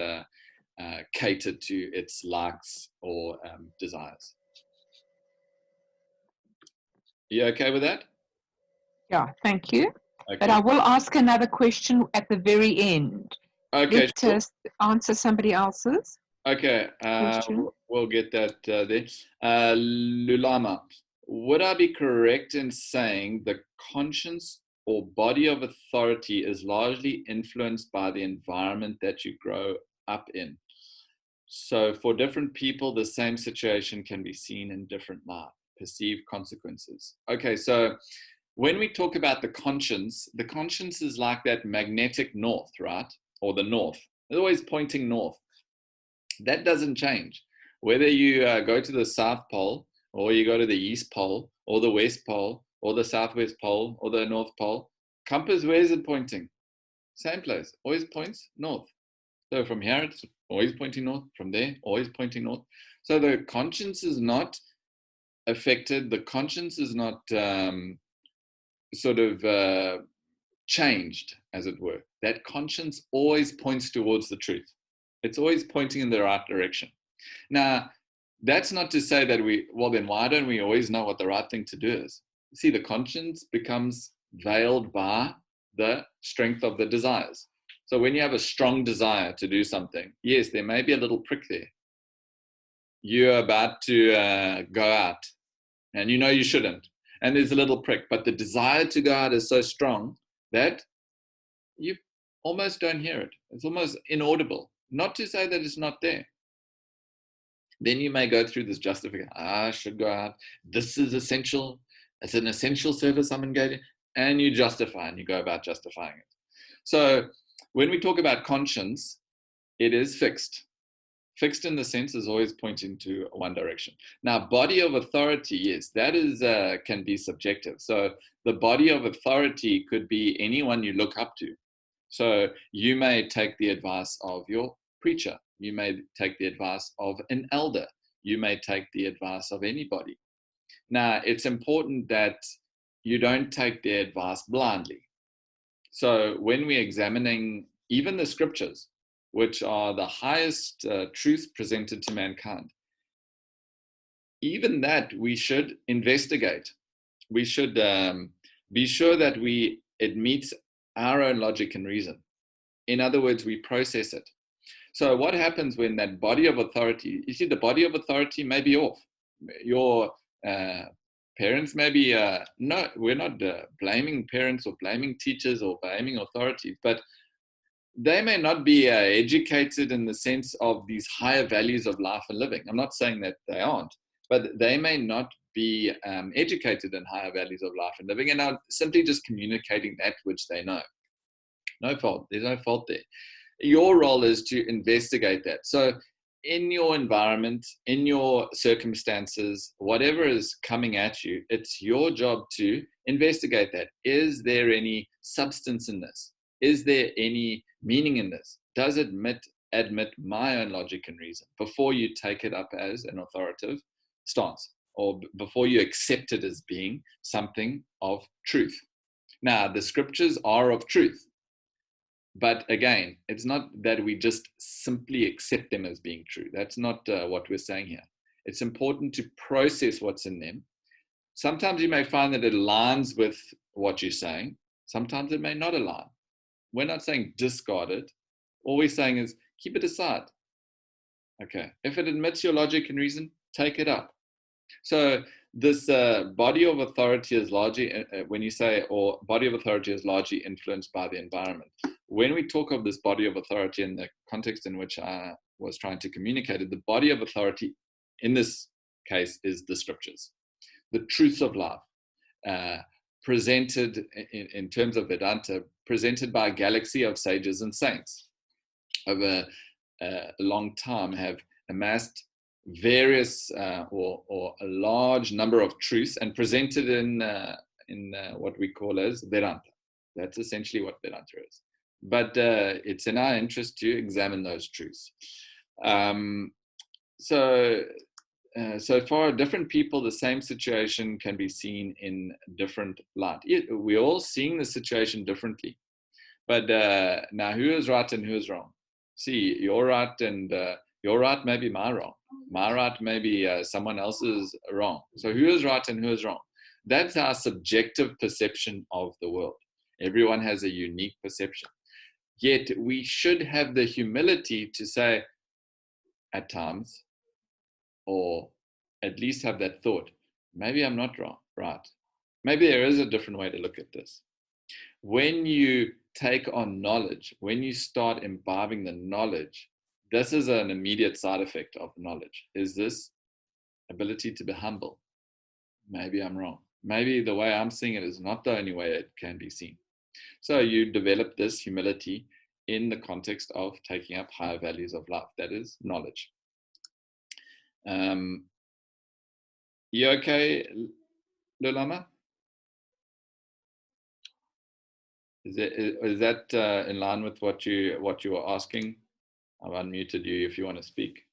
cater to its likes or desires. Are you okay with that? Yeah, thank you. Okay. But I will ask another question at the very end. Okay, Let's answer somebody else's. Okay, we'll get that there. Lulama, would I be correct in saying the conscience or body of authority is largely influenced by the environment that you grow up in? So for different people, the same situation can be seen in different light, perceived consequences. Okay, so when we talk about the conscience is like that magnetic north, right? Or the north. It's always pointing north. That doesn't change. Whether you go to the South Pole, or you go to the East Pole, or the West Pole, or the Southwest Pole, or the North Pole, compass, where is it pointing? Same place, always points north. So from here, it's always pointing north. From there, always pointing north. So the conscience is not affected. The conscience is not changed, as it were. That conscience always points towards the truth. It's always pointing in the right direction. Now, that's not to say that then why don't we always know what the right thing to do is? See, the conscience becomes veiled by the strength of the desires. So when you have a strong desire to do something, yes, there may be a little prick there. You're about to go out and you know you shouldn't. And there's a little prick, but the desire to go out is so strong that you almost don't hear it. It's almost inaudible. Not to say that it's not there. Then you may go through this justification. I should go out. This is essential. It's an essential service I'm engaged in. And you justify and you go about justifying it. So when we talk about conscience, it is fixed. Fixed in the sense is always pointing to one direction. Now, body of authority, yes, that is can be subjective. So the body of authority could be anyone you look up to. So you may take the advice of your preacher. You may take the advice of an elder. You may take the advice of anybody. Now, it's important that you don't take their advice blindly. So when we're examining even the scriptures, which are the highest truth presented to mankind, even that we should investigate. We should be sure that it meets our own logic and reason. In other words, we process it. So what happens when that body of authority, you see, the body of authority may be off. Your parents may be, no, we're not blaming parents or blaming teachers or blaming authorities, but they may not be educated in the sense of these higher values of life and living. I'm not saying that they aren't, but they may not be educated in higher values of life and living and are simply just communicating that which they know. No fault. There's no fault there. Your role is to investigate that. So in your environment, in your circumstances, whatever is coming at you, it's your job to investigate that. Is there any substance in this? Is there any meaning in this? Does it admit my own logic and reason before you take it up as an authoritative stance or before you accept it as being something of truth? Now, the scriptures are of truth. But again, it's not that we just simply accept them as being true. That's not what we're saying here. It's important to process what's in them. Sometimes you may find that it aligns with what you're saying. Sometimes it may not align. We're not saying discard it. All we're saying is keep it aside. Okay. If it admits your logic and reason, take it up. So this body of authority is largely, when you say, or body of authority is largely influenced by the environment. When we talk of this body of authority in the context in which I was trying to communicate it, the body of authority in this case is the scriptures, the truths of life, presented in terms of Vedanta, presented by a galaxy of sages and saints over a long time have amassed various or a large number of truths and presented in what we call as Vedanta. That's essentially what Vedanta is. But it's in our interest to examine those truths. So for different people, the same situation can be seen in different light. We're all seeing the situation differently. But now, who is right and who is wrong? See, you're right and your right may be my wrong. My right may be someone else's wrong. So who is right and who is wrong? That's our subjective perception of the world. Everyone has a unique perception. Yet we should have the humility to say at times, or at least have that thought, maybe I'm not wrong, right? Maybe there is a different way to look at this. When you take on knowledge, when you start imbibing the knowledge, this is an immediate side effect of knowledge, is this ability to be humble. Maybe I'm wrong. Maybe the way I'm seeing it is not the only way it can be seen. So you develop this humility in the context of taking up higher values of life, that is knowledge. You okay, Lulama? Is that in line with what you were asking? I've unmuted you if you want to speak.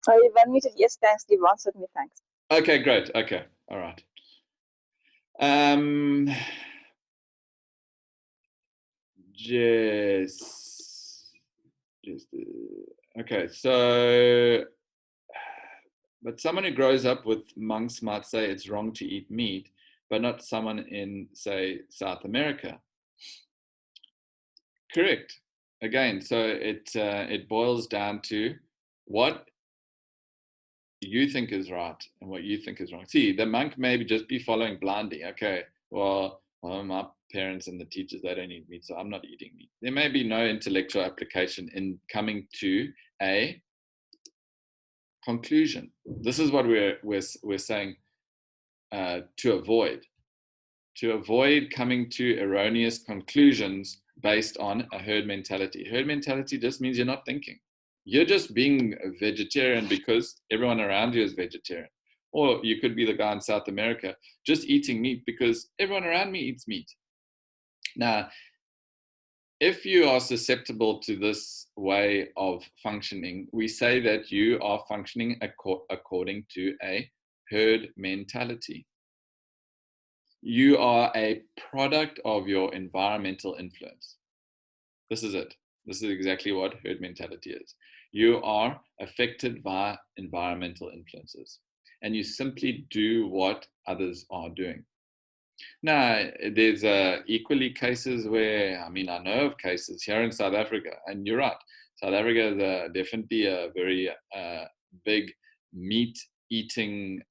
Oh, you've unmuted. Yes, thanks. You've answered me. Thanks. Okay, great. Okay, all right. Okay, so, but someone who grows up with monks might say it's wrong to eat meat, but not someone in, say, South America. Correct. Again, so it boils down to what you think is right and what you think is wrong. See, the monk may just be following blindly. Okay, well, my parents and the teachers, they don't eat meat, so I'm not eating meat. There may be no intellectual application in coming to a conclusion. This is what we're saying to avoid. To avoid coming to erroneous conclusions based on a herd mentality. Herd mentality just means you're not thinking. You're just being a vegetarian because everyone around you is vegetarian. Or you could be the guy in South America just eating meat because everyone around me eats meat. Now, if you are susceptible to this way of functioning, we say that you are functioning according to a herd mentality. You are a product of your environmental influence. This is it. This is exactly what herd mentality is. You are affected by environmental influences, and you simply do what others are doing. Now, there's equally cases where, I know of cases here in South Africa, and you're right, South Africa is definitely a very big meat-eating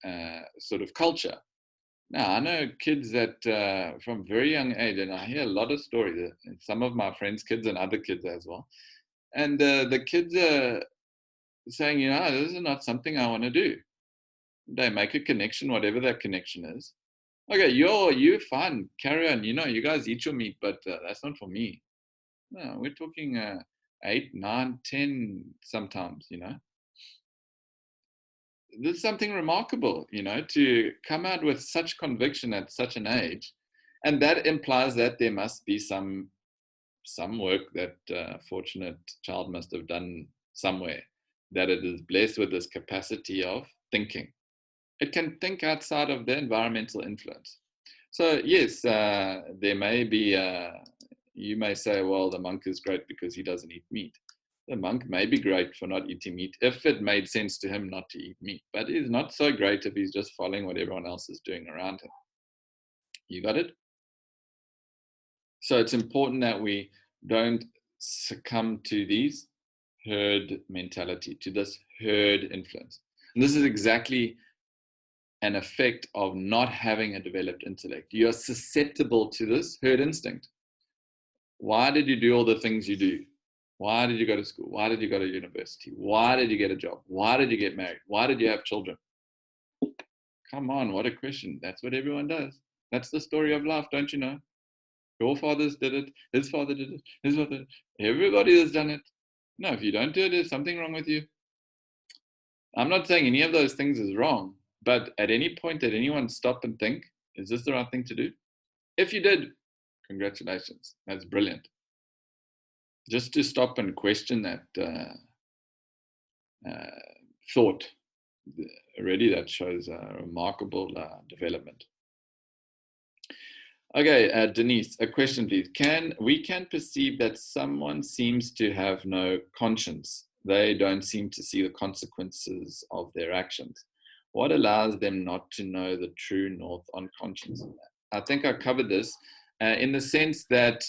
sort of culture. Now, I know kids that from very young age, and I hear a lot of stories, some of my friends' kids and other kids as well, and the kids are saying, this is not something I want to do. They make a connection, whatever that connection is. Okay, you're fine, carry on, you guys eat your meat, but that's not for me. No, we're talking 8, 9, 10 sometimes, This is something remarkable, to come out with such conviction at such an age. And that implies that there must be some work that a fortunate child must have done somewhere, that it is blessed with this capacity of thinking. It can think outside of the environmental influence. So yes, there may be, you may say, well, the monk is great because he doesn't eat meat. The monk may be great for not eating meat if it made sense to him not to eat meat, but he's not so great if he's just following what everyone else is doing around him. You got it? So it's important that we don't succumb to these herd mentality, to this herd influence. And this is exactly an effect of not having a developed intellect. You're susceptible to this herd instinct. Why did you do all the things you do? Why did you go to school? Why did you go to university? Why did you get a job? Why did you get married? Why did you have children? Come on, what a question. That's what everyone does. That's the story of life, don't you know? Your fathers did it. His father did it. His father did it. Everybody has done it. No, if you don't do it, there's something wrong with you. I'm not saying any of those things is wrong, but at any point did anyone stop and think, is this the right thing to do? If you did, congratulations. That's brilliant. Just to stop and question that thought, already that shows a remarkable development. Okay, Denise, a question please. We can perceive that someone seems to have no conscience. They don't seem to see the consequences of their actions. What allows them not to know the true north on conscience? I think I covered this in the sense that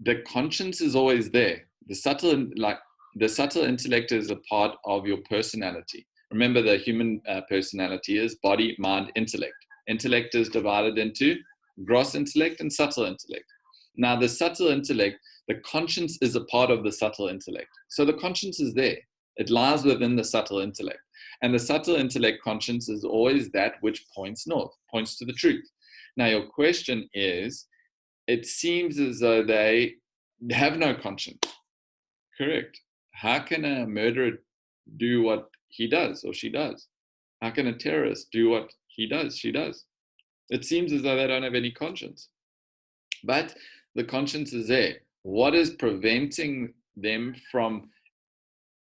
the conscience is always there. The subtle intellect is a part of your personality. Remember, the human personality is body, mind, intellect. Intellect is divided into gross intellect and subtle intellect. Now, the subtle intellect, the conscience is a part of the subtle intellect. So the conscience is there. It lies within the subtle intellect. And the subtle intellect conscience is always that which points north, points to the truth. Now, your question is, it seems as though they have no conscience. Correct. How can a murderer do what he does or she does? How can a terrorist do what he does, she does? It seems as though they don't have any conscience. But the conscience is there. What is preventing them from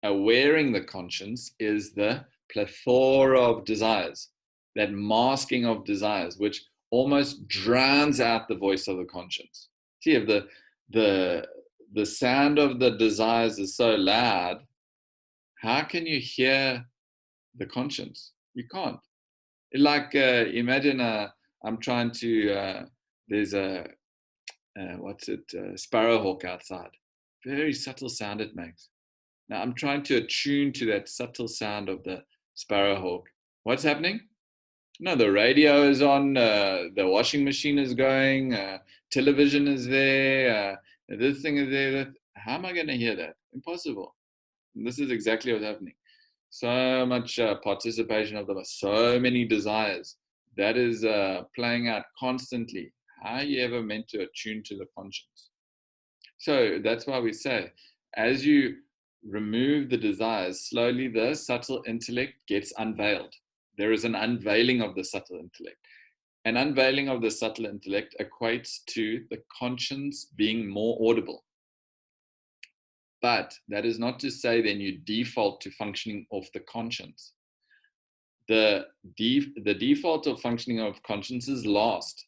awareing the conscience is the plethora of desires, that masking of desires, which almost drowns out the voice of the conscience. See, if the sound of the desires is so loud, how can you hear the conscience? You can't. Like imagine a I'm trying to, there's a, sparrowhawk outside. Very subtle sound it makes. Now I'm trying to attune to that subtle sound of the sparrowhawk. What's happening? No, the radio is on, the washing machine is going, television is there, this thing is there. How am I going to hear that? Impossible. And this is exactly what's happening. So much participation of the, so many desires. That is playing out constantly. How are you ever meant to attune to the conscience? So that's why we say, as you remove the desires, slowly the subtle intellect gets unveiled. There is an unveiling of the subtle intellect. An unveiling of the subtle intellect equates to the conscience being more audible. But that is not to say then you default to functioning off the conscience. The default of functioning of conscience is lost.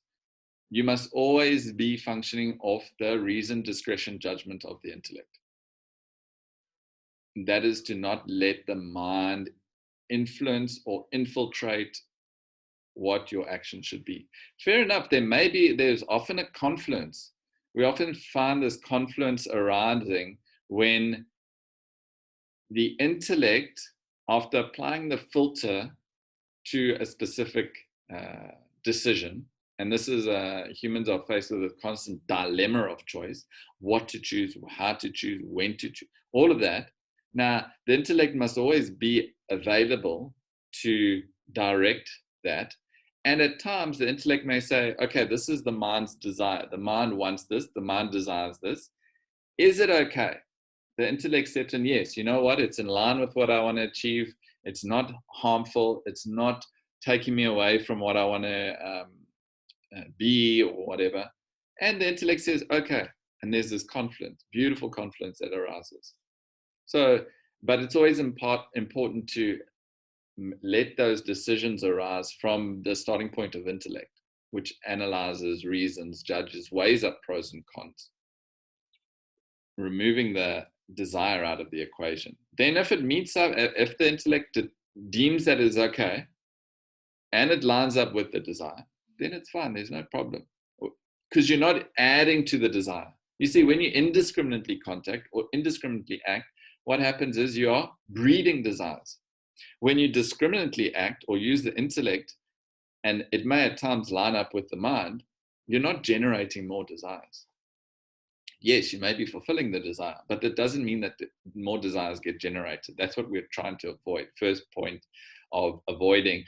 You must always be functioning off the reason, discretion, judgment of the intellect. That is to not let the mind influence or infiltrate what your action should be. Fair enough, there's often a confluence. We often find this confluence arising when the intellect, after applying the filter to a specific decision, and this is humans are faced with a constant dilemma of choice, what to choose, how to choose, when to choose, all of that. Now, the intellect must always be available to direct that. And at times, the intellect may say, okay, this is the mind's desire. The mind wants this. The mind desires this. Is it okay? The intellect steps in, yes, you know what? It's in line with what I want to achieve. It's not harmful. It's not taking me away from what I want to be or whatever. And the intellect says, okay. And there's this confluence, beautiful confluence that arises. So, but it's always important to let those decisions arise from the starting point of intellect, which analyzes, reasons, judges, weighs up pros and cons, removing the desire out of the equation. Then if it meets up, if the intellect deems that is okay, and it lines up with the desire, then it's fine, there's no problem. Because you're not adding to the desire. You see, when you indiscriminately contact or indiscriminately act, what happens is you are breeding desires. When you discriminately act or use the intellect, and it may at times line up with the mind, you're not generating more desires. Yes, you may be fulfilling the desire, but that doesn't mean that more desires get generated. That's what we're trying to avoid. First point of avoiding,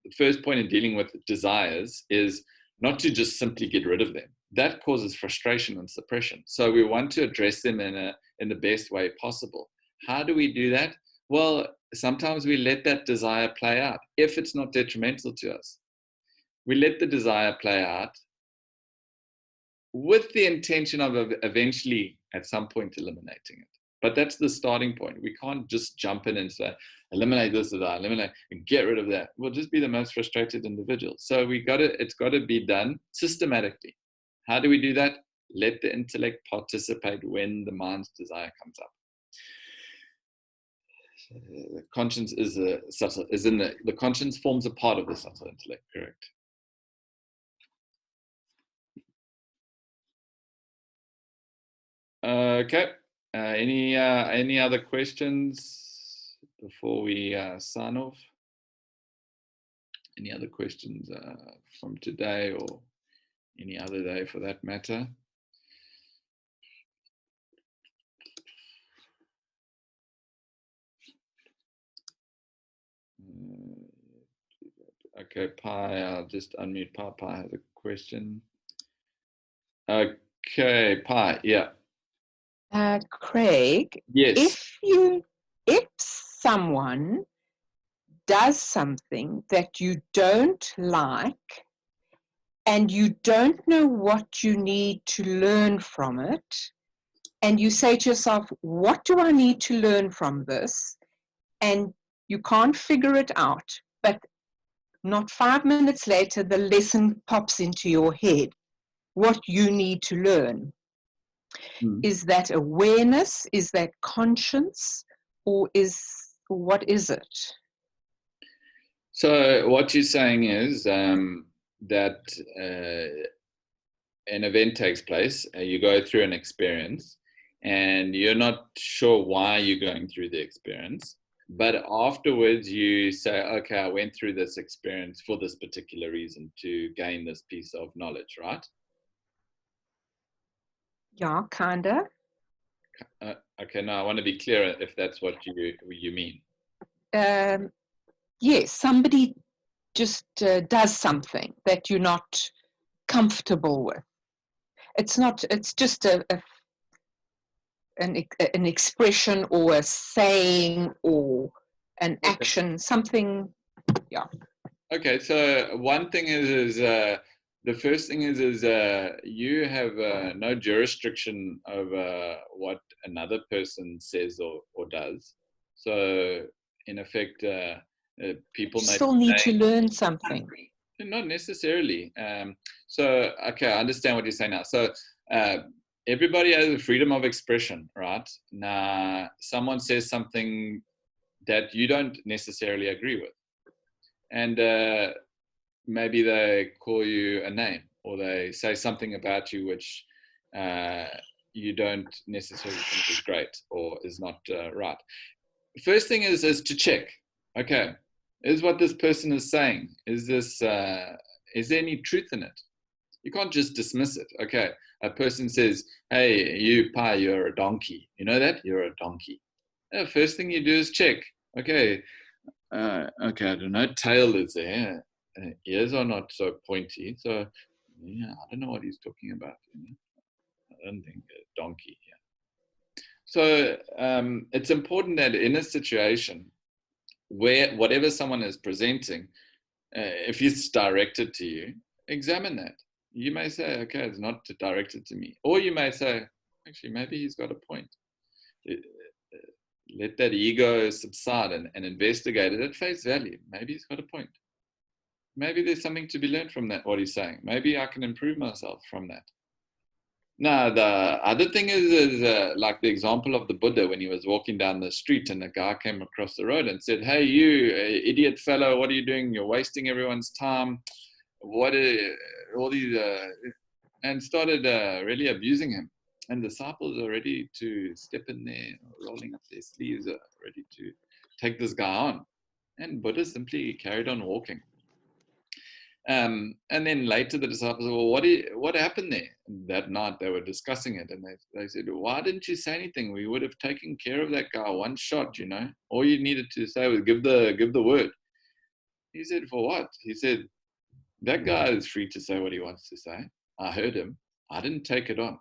the first point in dealing with desires is not to just simply get rid of them. That causes frustration and suppression. So we want to address them in the best way possible. How do we do that? Well, sometimes we let that desire play out if it's not detrimental to us. We let the desire play out with the intention of eventually at some point eliminating it. But that's the starting point. We can't just jump in and say, eliminate this desire, eliminate and get rid of that. We'll just be the most frustrated individual. So it's got to be done systematically. How do we do that? Let the intellect participate when the mind's desire comes up. The conscience is the conscience forms a part of the subtle intellect, correct? Okay. Any other questions before we sign off? Any other questions from today or any other day for that matter? Okay, Pi, I'll just unmute Pi. Pi has a question. Okay, Pi, yeah. Craig, Yes. if someone does something that you don't like and you don't know what you need to learn from it, and you say to yourself, what do I need to learn from this? And you can't figure it out, but not 5 minutes later, the lesson pops into your head, what you need to learn. Is that awareness? Is that conscience? Or what is it? So what you're saying is that an event takes place, you go through an experience, and you're not sure why you're going through the experience, but afterwards you say, okay, I went through this experience for this particular reason, to gain this piece of knowledge, right? Yeah, kinda. Okay, now I want to be clear if that's what you mean. Yes, somebody just does something that you're not comfortable with. It's not, it's just an expression or a saying or an action, something, yeah. Okay, so one thing is the first thing is you have no jurisdiction over what another person says or does. So in effect, people may still need to learn something. not necessarily. So okay, I understand what you're saying now. So everybody has a freedom of expression, right? Now, someone says something that you don't necessarily agree with, and maybe they call you a name, or they say something about you which you don't necessarily think is great or is not right. First thing is to check. Okay, is what this person is saying, is there any truth in it? You can't just dismiss it. Okay, a person says, hey, you Pi, you're a donkey. You know that? You're a donkey. First thing you do is check. Okay, okay, I don't know, tail is there. Ears are not so pointy. So, yeah, I don't know what he's talking about. You know? I don't think a donkey here. So it's important that in a situation where whatever someone is presenting, if it's directed to you, examine that. You may say, okay, it's not directed to me. Or you may say, actually, maybe he's got a point. Let that ego subside and investigate it at face value. Maybe he's got a point. Maybe there's something to be learned from that, what he's saying. Maybe I can improve myself from that. Now, the other thing is like the example of the Buddha when he was walking down the street and a guy came across the road and said, hey, you idiot fellow, what are you doing? You're wasting everyone's time. What are all these, and started really abusing him. And the disciples are ready to step in there, rolling up their sleeves, ready to take this guy on. And Buddha simply carried on walking. And then later the disciples said, well, what happened there? That night they were discussing it, and they said, why didn't you say anything? We would have taken care of that guy, one shot, you know. All you needed to say was give the word. He said, for what? He said, that guy is free to say what he wants to say. I heard him. I didn't take it on.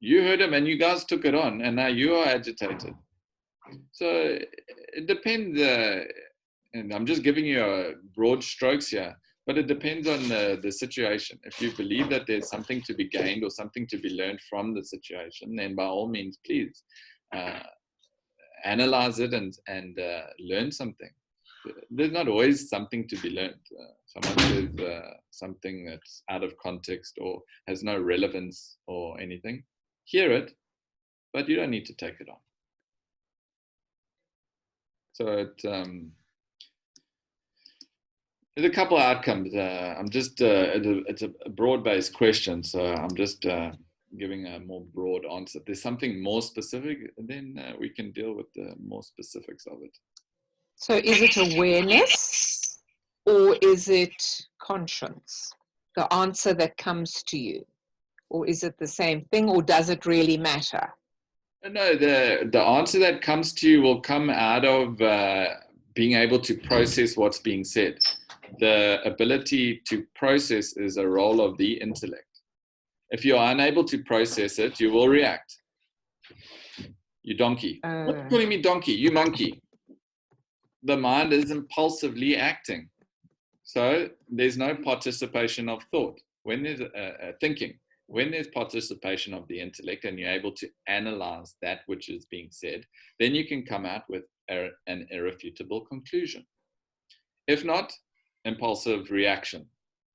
You heard him and you guys took it on, and now you are agitated. So it depends, and I'm just giving you broad strokes here. But it depends on the situation. If you believe that there's something to be gained or something to be learned from the situation, then by all means, please analyze it and learn something. There's not always something to be learned. Someone says something that's out of context or has no relevance or anything. Hear it, but you don't need to take it on. So there's a couple of outcomes. I'm just, it's a broad-based question, so I'm just giving a more broad answer. If there's something more specific, then we can deal with the more specifics of it. So is it awareness or is it conscience? The answer that comes to you? Or is it the same thing, or does it really matter? No, the answer that comes to you will come out of being able to process what's being said. The ability to process is a role of the intellect. If you are unable to process it, you will react. You donkey. What's calling me donkey? You monkey. The mind is impulsively acting. So there's no participation of thought. When there's thinking, when there's participation of the intellect and you're able to analyze that which is being said, then you can come out with an irrefutable conclusion. If not, impulsive reaction,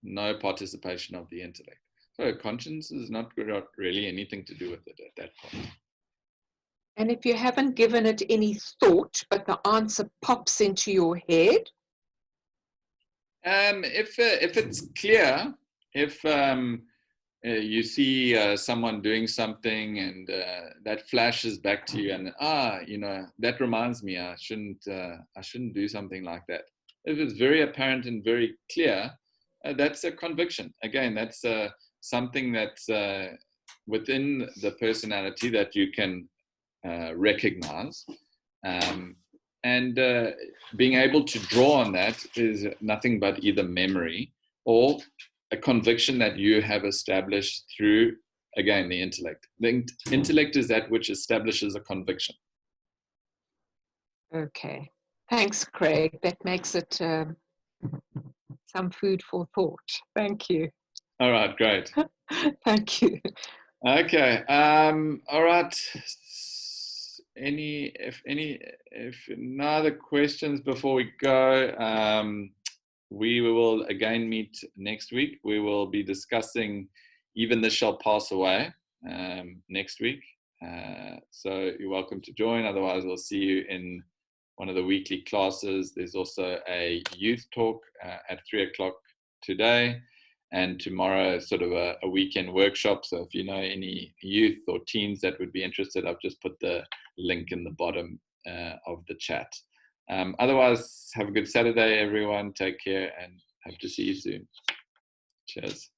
no participation of the intellect. So conscience is not really anything to do with it at that point. And if you haven't given it any thought, but the answer pops into your head? If it's clear, if you see someone doing something and that flashes back to you, and that reminds me I shouldn't do something like that. If it's very apparent and very clear, that's a conviction. Again, that's something that's within the personality that you can recognize. And being able to draw on that is nothing but either memory or a conviction that you have established through, again, the intellect. The intellect is that which establishes a conviction. Okay. Thanks, Craig. That makes it some food for thought. Thank you. All right, great. Thank you. Okay. All right. If no other questions before we go, we will again meet next week. We will be discussing Even This Shall Pass Away next week. So you're welcome to join. Otherwise, we'll see you in one of the weekly classes. There's also a youth talk at 3:00 today. And tomorrow, sort of a weekend workshop. So if you know any youth or teens that would be interested, I've just put the link in the bottom of the chat. Otherwise, have a good Saturday, everyone. Take care and hope to see you soon. Cheers.